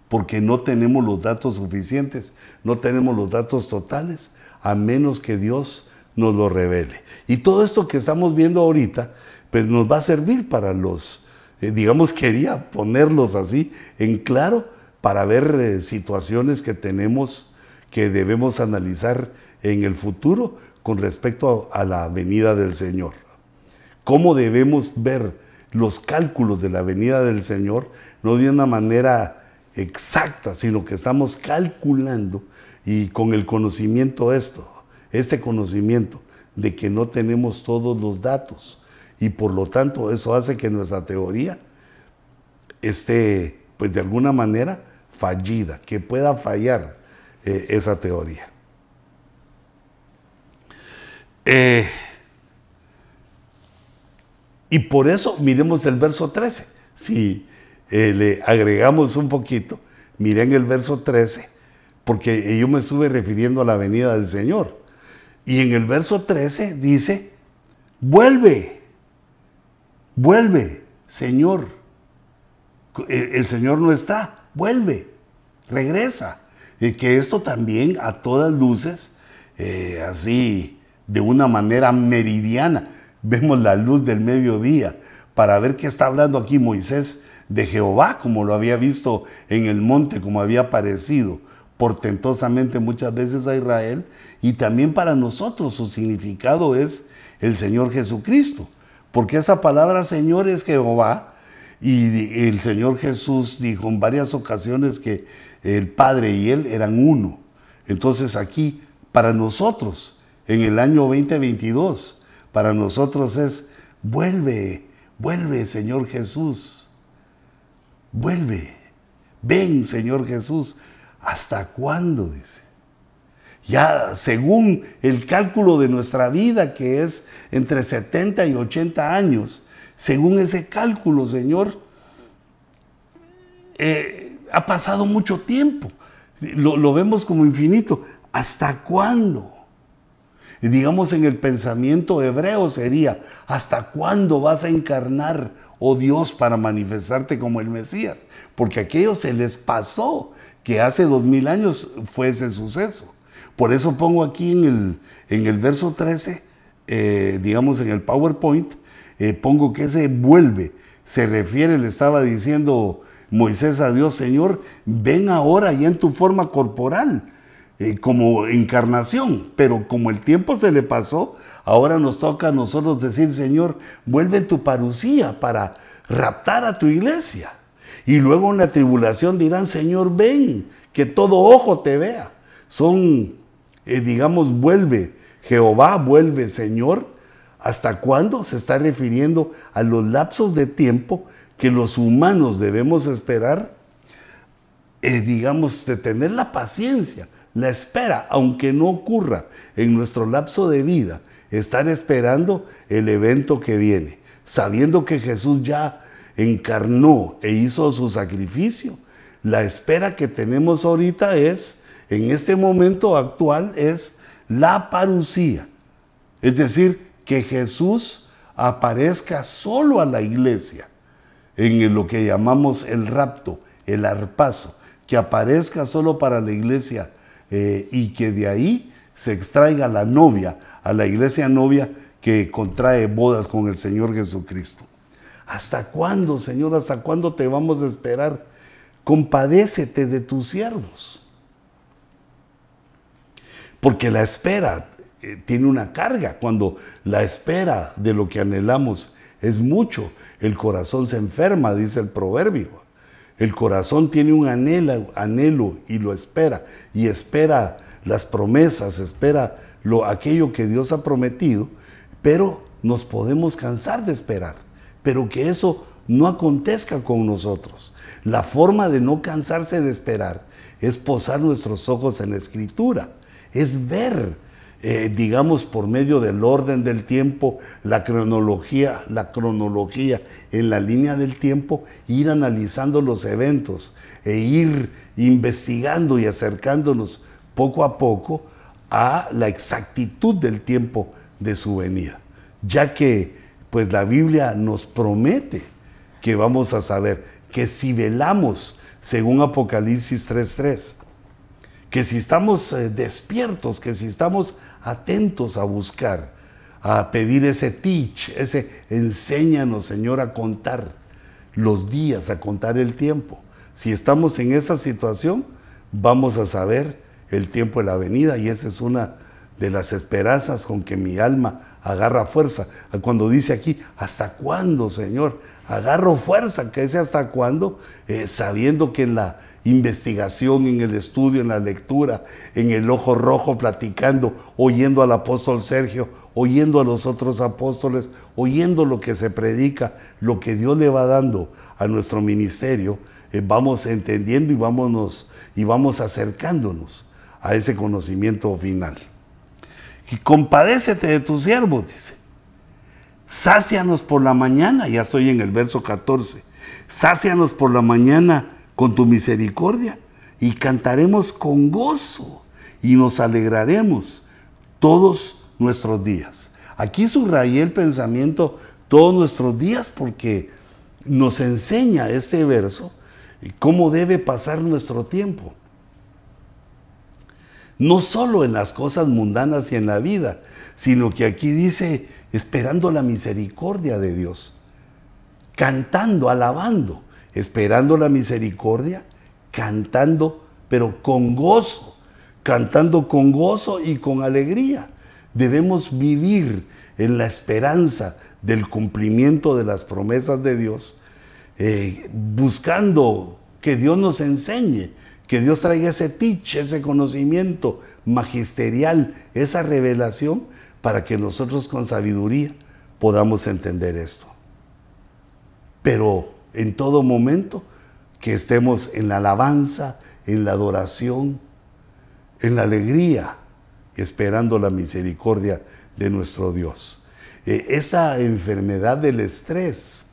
porque no tenemos los datos suficientes, no tenemos los datos totales, a menos que Dios nos lo revele. Y todo esto que estamos viendo ahorita, pues nos va a servir para los, digamos, quería ponerlos así en claro, para ver situaciones que tenemos, que debemos analizar en el futuro con respecto a la venida del Señor. ¿Cómo debemos ver los cálculos de la venida del Señor? No de una manera exacta, sino que estamos calculando y con el conocimiento este conocimiento de que no tenemos todos los datos y por lo tanto eso hace que nuestra teoría esté, pues de alguna manera, fallida, que pueda fallar esa teoría. Y por eso miremos el verso 13. Si le agregamos un poquito, miren el verso 13, porque yo me estuve refiriendo a la venida del Señor. Y en el verso 13 dice, vuelve, Señor. El Señor no está, vuelve, regresa. Y que esto también a todas luces, así de una manera meridiana, vemos la luz del mediodía para ver qué está hablando aquí Moisés de Jehová, como lo había visto en el monte, como había aparecido portentosamente muchas veces a Israel, y también para nosotros su significado es el Señor Jesucristo, porque esa palabra Señor es Jehová, y el Señor Jesús dijo en varias ocasiones que el Padre y Él eran uno. Entonces aquí, para nosotros, en el año 2022, para nosotros es, vuelve, Señor Jesús, vuelve, ven, Señor Jesús. ¿Hasta cuándo? Dice. Ya según el cálculo de nuestra vida, que es entre 70 y 80 años, según ese cálculo, Señor, ha pasado mucho tiempo. Lo vemos como infinito. ¿Hasta cuándo? Y digamos en el pensamiento hebreo sería, ¿hasta cuándo vas a encarnar, oh Dios, para manifestarte como el Mesías? Porque a aquellos se les pasó que hace 2000 años fue ese suceso. Por eso pongo aquí en el verso 13 digamos en el PowerPoint, pongo que ese vuelve, se refiere, le estaba diciendo Moisés a Dios, Señor, ven ahora ya en tu forma corporal, como encarnación, pero como el tiempo se le pasó, ahora nos toca a nosotros decir, Señor, vuelve en tu parucía para raptar a tu iglesia. Y luego en la tribulación dirán, Señor, ven, que todo ojo te vea. Son, digamos, vuelve, Jehová, vuelve, Señor. ¿Hasta cuándo? Se está refiriendo a los lapsos de tiempo que los humanos debemos esperar, digamos, de tener la paciencia, la espera, aunque no ocurra en nuestro lapso de vida, estar esperando el evento que viene, sabiendo que Jesús ya encarnó e hizo su sacrificio. La espera que tenemos ahorita es, en este momento actual, es la parucía. Es decir, que Jesús aparezca solo a la iglesia, en lo que llamamos el rapto, el arpazo, que aparezca solo para la iglesia y que de ahí se extraiga la novia, a la iglesia novia que contrae bodas con el Señor Jesucristo. ¿Hasta cuándo, Señor? ¿Hasta cuándo te vamos a esperar? Compadécete de tus siervos. Porque la espera tiene una carga. Cuando la espera de lo que anhelamos es mucho, el corazón se enferma, dice el proverbio. El corazón tiene un anhelo y lo espera. Y espera las promesas, espera aquello que Dios ha prometido, pero nos podemos cansar de esperar. Pero que eso no acontezca con nosotros. La forma de no cansarse de esperar es posar nuestros ojos en la Escritura, es ver, digamos, por medio del orden del tiempo, la cronología en la línea del tiempo, ir analizando los eventos e ir investigando y acercándonos poco a poco a la exactitud del tiempo de su venida, ya que pues la Biblia nos promete que vamos a saber que si velamos, según Apocalipsis 3:3, que si estamos despiertos, que si estamos atentos a buscar, a pedir ese teach, ese enséñanos, Señor, a contar los días, a contar el tiempo. Si estamos en esa situación, vamos a saber el tiempo de la venida, y esa es una de las esperanzas con que mi alma agarra fuerza. Cuando dice aquí, ¿hasta cuándo, Señor? Agarro fuerza, que ese hasta cuándo, sabiendo que en la investigación, en el estudio, en la lectura, en el ojo rojo, platicando, oyendo al apóstol Sergio, oyendo a los otros apóstoles, oyendo lo que se predica, lo que Dios le va dando a nuestro ministerio, vamos entendiendo y vamos acercándonos a ese conocimiento final. Y compadécete de tus siervos, dice. Sácianos por la mañana, ya estoy en el verso 14. Sácianos por la mañana con tu misericordia y cantaremos con gozo y nos alegraremos todos nuestros días. Aquí subrayé el pensamiento todos nuestros días porque nos enseña este verso cómo debe pasar nuestro tiempo. No solo en las cosas mundanas y en la vida, sino que aquí dice, esperando la misericordia de Dios, cantando, alabando, esperando la misericordia, cantando, pero con gozo, cantando con gozo y con alegría. Debemos vivir en la esperanza del cumplimiento de las promesas de Dios, buscando que Dios nos enseñe, que Dios traiga ese teach, ese conocimiento magisterial, esa revelación, para que nosotros con sabiduría podamos entender esto. Pero en todo momento que estemos en la alabanza, en la adoración, en la alegría, esperando la misericordia de nuestro Dios. Esa enfermedad del estrés,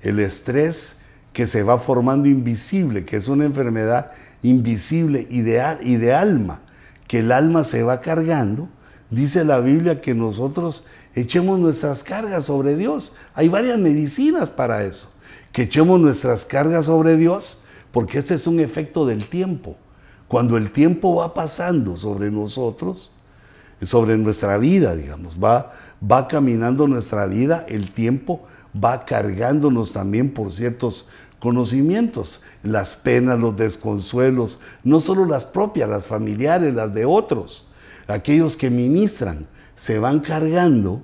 el estrés que se va formando invisible, que es una enfermedad invisible y de alma, que el alma se va cargando, dice la Biblia que nosotros echemos nuestras cargas sobre Dios. Hay varias medicinas para eso, que echemos nuestras cargas sobre Dios, porque este es un efecto del tiempo. Cuando el tiempo va pasando sobre nosotros, sobre nuestra vida, digamos, va va caminando nuestra vida, el tiempo va cargándonos también por ciertos conocimientos, las penas, los desconsuelos, no solo las propias, las familiares, las de otros, aquellos que ministran, se van cargando,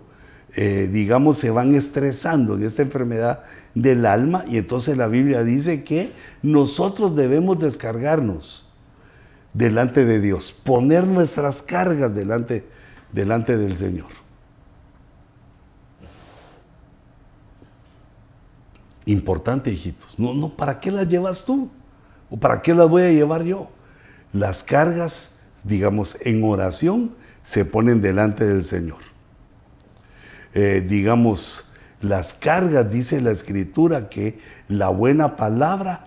digamos, se van estresando en esta enfermedad del alma, y entonces la Biblia dice que nosotros debemos descargarnos delante de Dios, poner nuestras cargas delante del Señor. Importante, hijitos. No, ¿para qué las llevas tú? ¿O para qué las voy a llevar yo? Las cargas, digamos, en oración, se ponen delante del Señor. Digamos, las cargas, dice la Escritura, que la buena palabra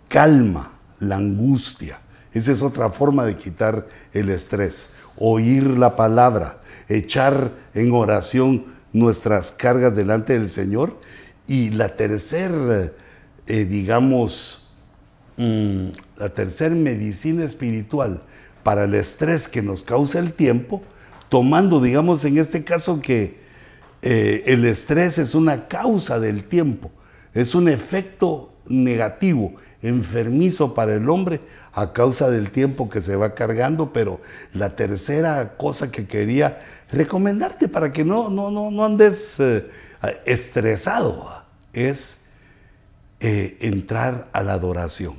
calma la angustia. Esa es otra forma de quitar el estrés. Oír la palabra, echar en oración nuestras cargas delante del Señor. Y la tercera, la tercera medicina espiritual para el estrés que nos causa el tiempo, tomando, digamos, en este caso que el estrés es una causa del tiempo, es un efecto negativo, enfermizo para el hombre a causa del tiempo que se va cargando. Pero la tercera cosa que quería recomendarte para que no andes estresado es entrar a la adoración,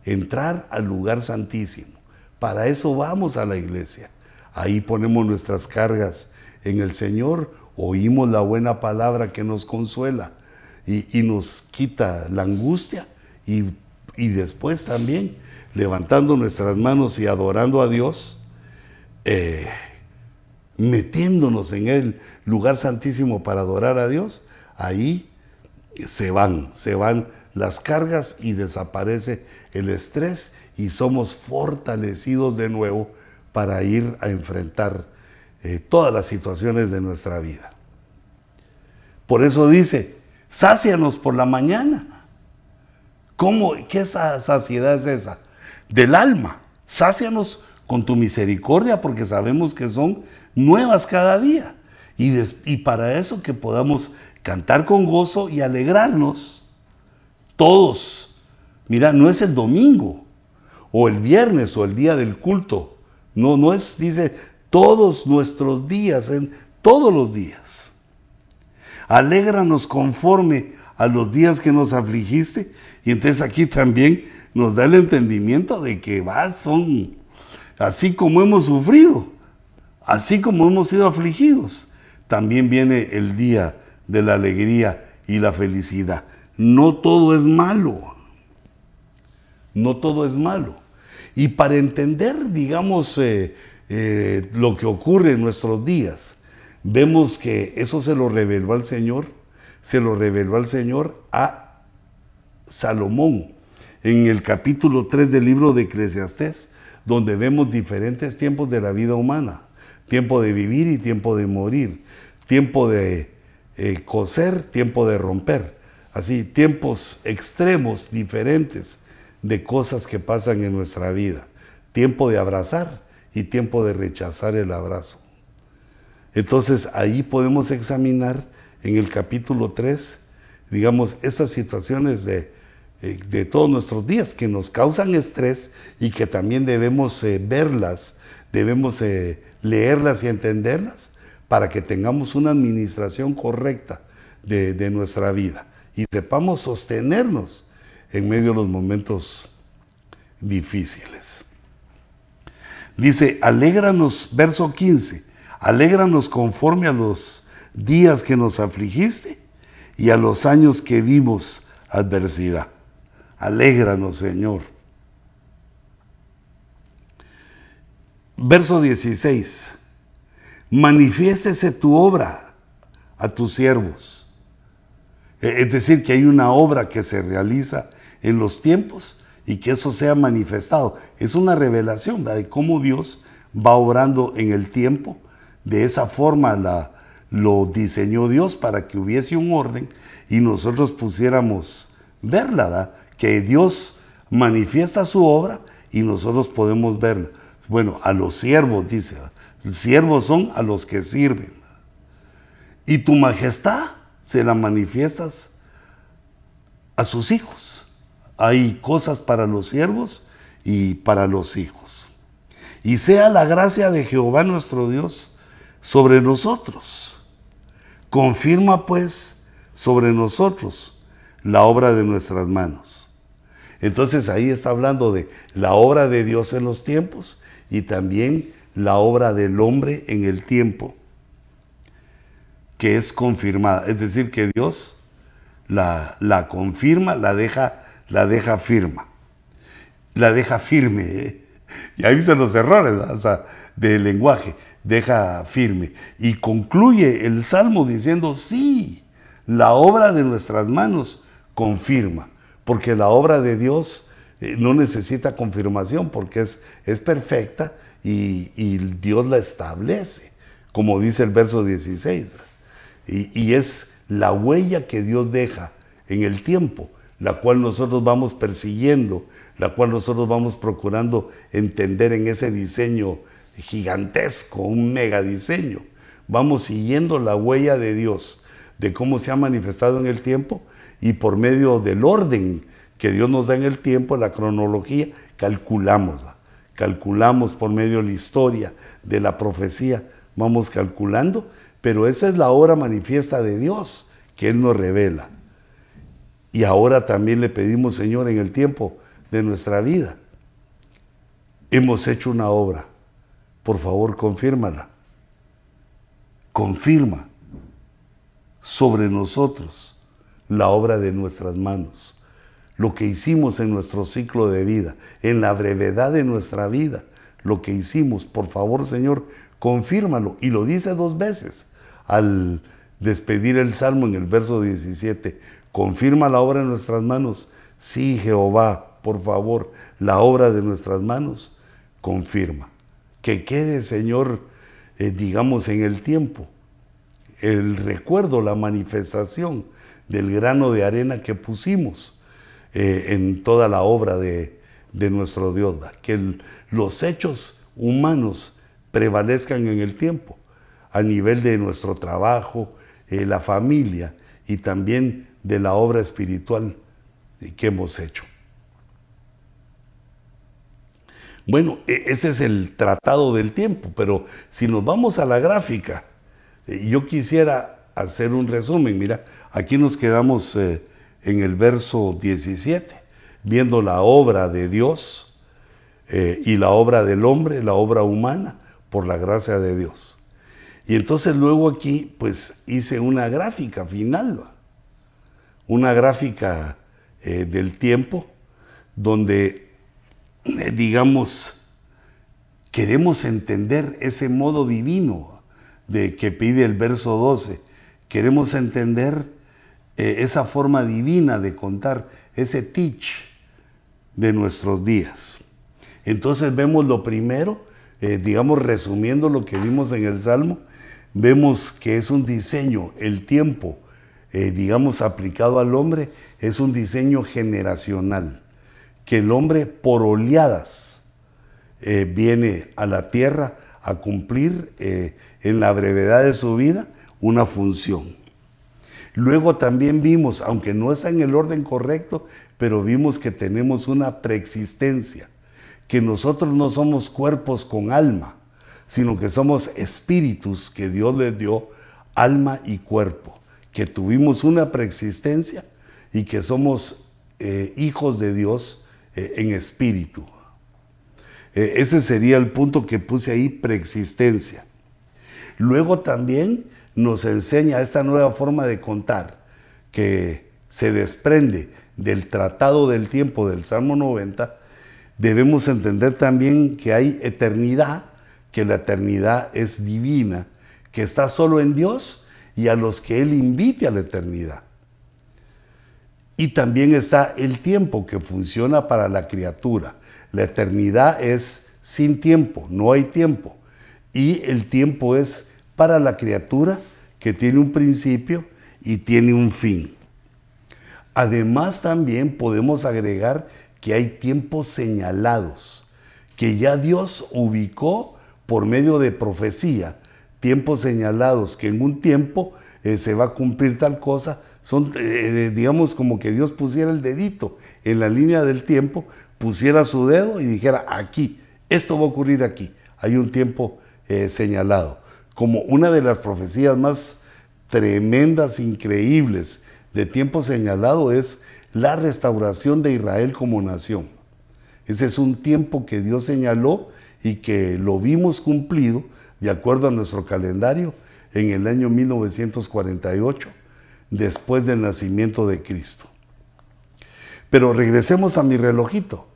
entrar al lugar santísimo. Para eso vamos a la iglesia. Ahí ponemos nuestras cargas en el Señor, oímos la buena palabra que nos consuela y nos quita la angustia, y después también levantando nuestras manos y adorando a Dios, metiéndonos en el lugar santísimo para adorar a Dios. Ahí se van las cargas y desaparece el estrés, y somos fortalecidos de nuevo para ir a enfrentar todas las situaciones de nuestra vida. Por eso dice, sácianos por la mañana. ¿Cómo? ¿Qué saciedad es esa? Del alma. Sácianos con tu misericordia, porque sabemos que son nuevas cada día. Y para eso que podamos cantar con gozo y alegrarnos todos. Mira, no es el domingo o el viernes o el día del culto. No es, dice, todos nuestros días, en todos los días. Alégranos conforme a los días que nos afligiste. Y entonces aquí también nos da el entendimiento de que son así como hemos sufrido, así como hemos sido afligidos, también viene el día de la alegría y la felicidad. No todo es malo. No todo es malo. Y para entender, digamos, lo que ocurre en nuestros días, vemos que eso se lo reveló al Señor a Salomón, en el capítulo 3 del libro de Eclesiastés, donde vemos diferentes tiempos de la vida humana: tiempo de vivir y tiempo de morir, tiempo de coser, tiempo de romper, así, tiempos extremos diferentes de cosas que pasan en nuestra vida, tiempo de abrazar y tiempo de rechazar el abrazo. Entonces ahí podemos examinar en el capítulo 3, digamos, esas situaciones de todos nuestros días que nos causan estrés y que también debemos verlas, debemos leerlas y entenderlas para que tengamos una administración correcta de nuestra vida y sepamos sostenernos en medio de los momentos difíciles. Dice, alégranos, verso 15, alégranos conforme a los días que nos afligiste y a los años que vimos adversidad. Alégranos, Señor. Verso 16. Manifiéstese tu obra a tus siervos. Es decir, que hay una obra que se realiza en los tiempos y que eso sea manifestado. Es una revelación, ¿verdad?, de cómo Dios va obrando en el tiempo. De esa forma lo diseñó Dios, para que hubiese un orden y nosotros pusiéramos verla, ¿verdad?, que Dios manifiesta su obra y nosotros podemos verla. Bueno, a los siervos, dice, los siervos son a los que sirven. y tu majestad se la manifiestas a sus hijos. Hay cosas para los siervos y para los hijos. Y sea la gracia de Jehová nuestro Dios sobre nosotros. Confirma pues sobre nosotros la obra de nuestras manos. Entonces ahí está hablando de la obra de Dios en los tiempos y también la obra del hombre en el tiempo, que es confirmada. Es decir, que Dios la confirma, la deja firma, la deja firme. Y ahí dicen los errores hasta del lenguaje, deja firme. Y concluye el Salmo diciendo, sí, la obra de nuestras manos confirma, porque la obra de Dios no necesita confirmación, porque es perfecta y Dios la establece, como dice el verso 16. Y es la huella que Dios deja en el tiempo, la cual nosotros vamos persiguiendo, la cual nosotros vamos procurando entender en ese diseño gigantesco, un mega diseño. Vamos siguiendo la huella de Dios, de cómo se ha manifestado en el tiempo, y por medio del orden que Dios nos da en el tiempo, la cronología, calculamos por medio de la historia, de la profecía, vamos calculando, pero esa es la obra manifiesta de Dios que Él nos revela. Y ahora también le pedimos, Señor, en el tiempo de nuestra vida, hemos hecho una obra, por favor confírmala, confirma sobre nosotros la obra de nuestras manos, lo que hicimos en nuestro ciclo de vida, en la brevedad de nuestra vida, lo que hicimos, por favor, Señor, confírmalo. Y lo dice 2 veces al despedir el Salmo en el verso 17, confirma la obra de nuestras manos. Sí, Jehová, por favor, la obra de nuestras manos, confirma. Que quede, Señor, digamos, en el tiempo, el recuerdo, la manifestación del grano de arena que pusimos en toda la obra de nuestro Dios. Que los hechos humanos prevalezcan en el tiempo, a nivel de nuestro trabajo, la familia y también de la obra espiritual que hemos hecho. Bueno, ese es el tratado del tiempo, pero si nos vamos a la gráfica, yo quisiera hacer un resumen. Mira, aquí nos quedamos en el verso 17, viendo la obra de Dios y la obra del hombre, la obra humana, por la gracia de Dios. Y entonces luego aquí, pues, hice una gráfica final, una gráfica del tiempo, donde digamos, queremos entender ese modo divino de que pide el verso 12. Queremos entender esa forma divina de contar, ese teach de nuestros días. Entonces vemos lo primero, digamos, resumiendo lo que vimos en el Salmo, vemos que es un diseño, el tiempo, digamos, aplicado al hombre, es un diseño generacional. Que el hombre por oleadas viene a la tierra a cumplir en la brevedad de su vida una función. Luego también vimos, aunque no está en el orden correcto, pero vimos que tenemos una preexistencia, que nosotros no somos cuerpos con alma, sino que somos espíritus que Dios les dio alma y cuerpo, que tuvimos una preexistencia y que somos hijos de Dios en espíritu. Ese sería el punto que puse ahí, preexistencia. Luego también nos enseña esta nueva forma de contar que se desprende del tratado del tiempo del Salmo 90. Debemos entender también que hay eternidad, que la eternidad es divina, que está solo en Dios y a los que Él invite a la eternidad. Y también está el tiempo que funciona para la criatura. La eternidad es sin tiempo, no hay tiempo. Y el tiempo es para la criatura que tiene un principio y tiene un fin. Además también podemos agregar que hay tiempos señalados, que ya Dios ubicó por medio de profecía, tiempos señalados que en un tiempo se va a cumplir tal cosa. Son, digamos, como que Dios pusiera el dedito en la línea del tiempo, pusiera su dedo y dijera, aquí, esto va a ocurrir aquí. Hay un tiempo señalado. Como una de las profecías más tremendas, increíbles de tiempo señalado es la restauración de Israel como nación. Ese es un tiempo que Dios señaló y que lo vimos cumplido de acuerdo a nuestro calendario en el año 1948, después del nacimiento de Cristo. Pero regresemos a mi relojito,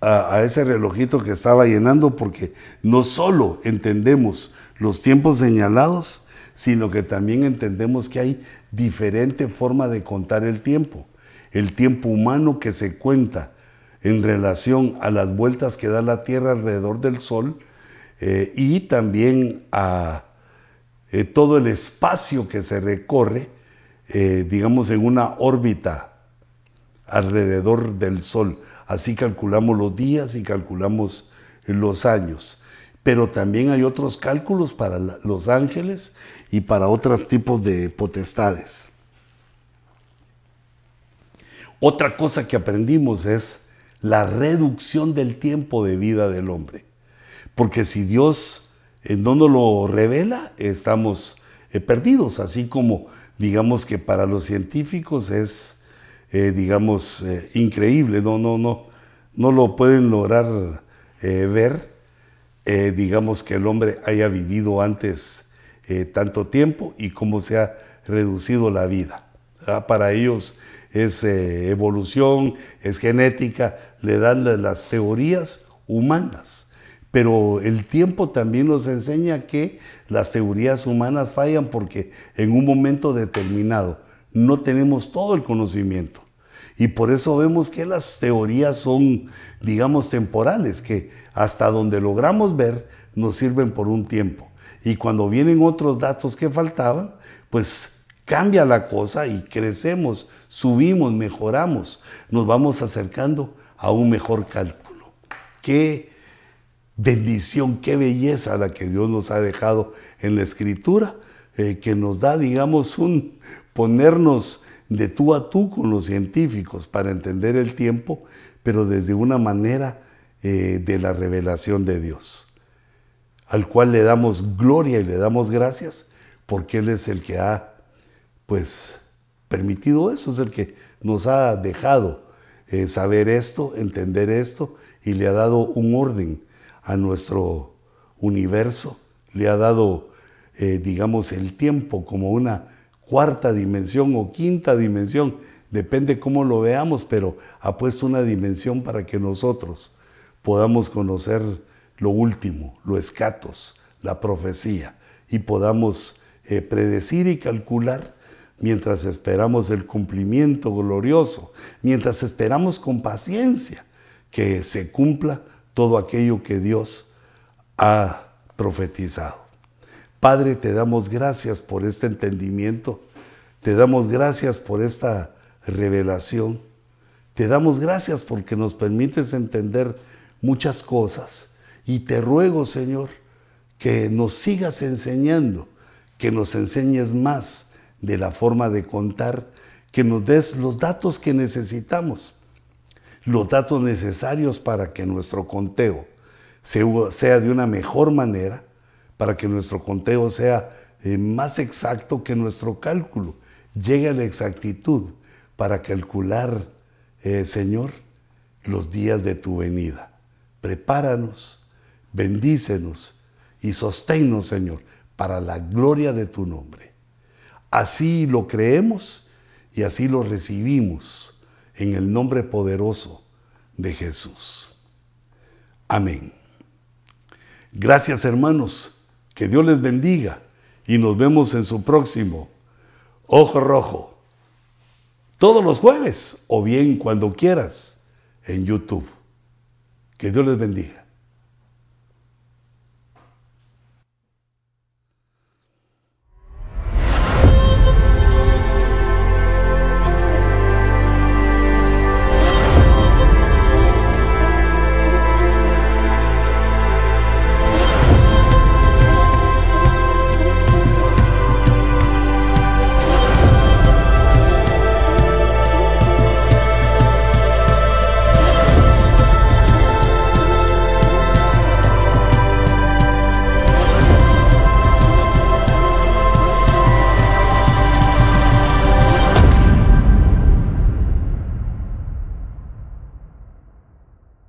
a ese relojito que estaba llenando, porque no solo entendemos los tiempos señalados, sino que también entendemos que hay diferente forma de contar el tiempo. El tiempo humano que se cuenta en relación a las vueltas que da la Tierra alrededor del Sol, y también a todo el espacio que se recorre, digamos, en una órbita alrededor del Sol. Así calculamos los días y calculamos los años. Pero también hay otros cálculos para los ángeles y para otros tipos de potestades. Otra cosa que aprendimos es la reducción del tiempo de vida del hombre. Porque si Dios no nos lo revela, estamos perdidos. Así como, digamos, que para los científicos es, digamos, increíble. No lo pueden lograr ver. Digamos, que el hombre haya vivido antes tanto tiempo y cómo se ha reducido la vida. Para ellos es evolución, es genética, le dan las teorías humanas. Pero el tiempo también nos enseña que las teorías humanas fallan porque en un momento determinado no tenemos todo el conocimiento. Y por eso vemos que las teorías son, digamos, temporales, que hasta donde logramos ver nos sirven por un tiempo. Y cuando vienen otros datos que faltaban, pues cambia la cosa y crecemos, subimos, mejoramos, nos vamos acercando a un mejor cálculo. Qué bendición, qué belleza la que Dios nos ha dejado en la Escritura, que nos da, digamos, ponernos de tú a tú con los científicos para entender el tiempo, pero desde una manera de la revelación de Dios, al cual le damos gloria y le damos gracias, porque Él es el que ha, pues, permitido eso, es el que nos ha dejado saber esto, entender esto, y le ha dado un orden a nuestro universo, le ha dado, digamos, el tiempo como una cuarta dimensión o quinta dimensión, depende cómo lo veamos, pero ha puesto una dimensión para que nosotros podamos conocer lo último, lo escatos, la profecía, y podamos predecir y calcular mientras esperamos el cumplimiento glorioso, mientras esperamos con paciencia que se cumpla todo aquello que Dios ha profetizado. Padre, te damos gracias por este entendimiento, te damos gracias por esta revelación, te damos gracias porque nos permites entender muchas cosas, y te ruego, Señor, que nos sigas enseñando, que nos enseñes más de la forma de contar, que nos des los datos que necesitamos, los datos necesarios para que nuestro conteo sea de una mejor manera, para que nuestro conteo sea más exacto, que nuestro cálculo llegue a la exactitud para calcular, Señor, los días de tu venida. Prepáranos, bendícenos y sosténnos, Señor, para la gloria de tu nombre. Así lo creemos y así lo recibimos en el nombre poderoso de Jesús. Amén. Gracias, hermanos. Que Dios les bendiga y nos vemos en su próximo Ojo Rojo, todos los jueves o bien cuando quieras en YouTube. Que Dios les bendiga.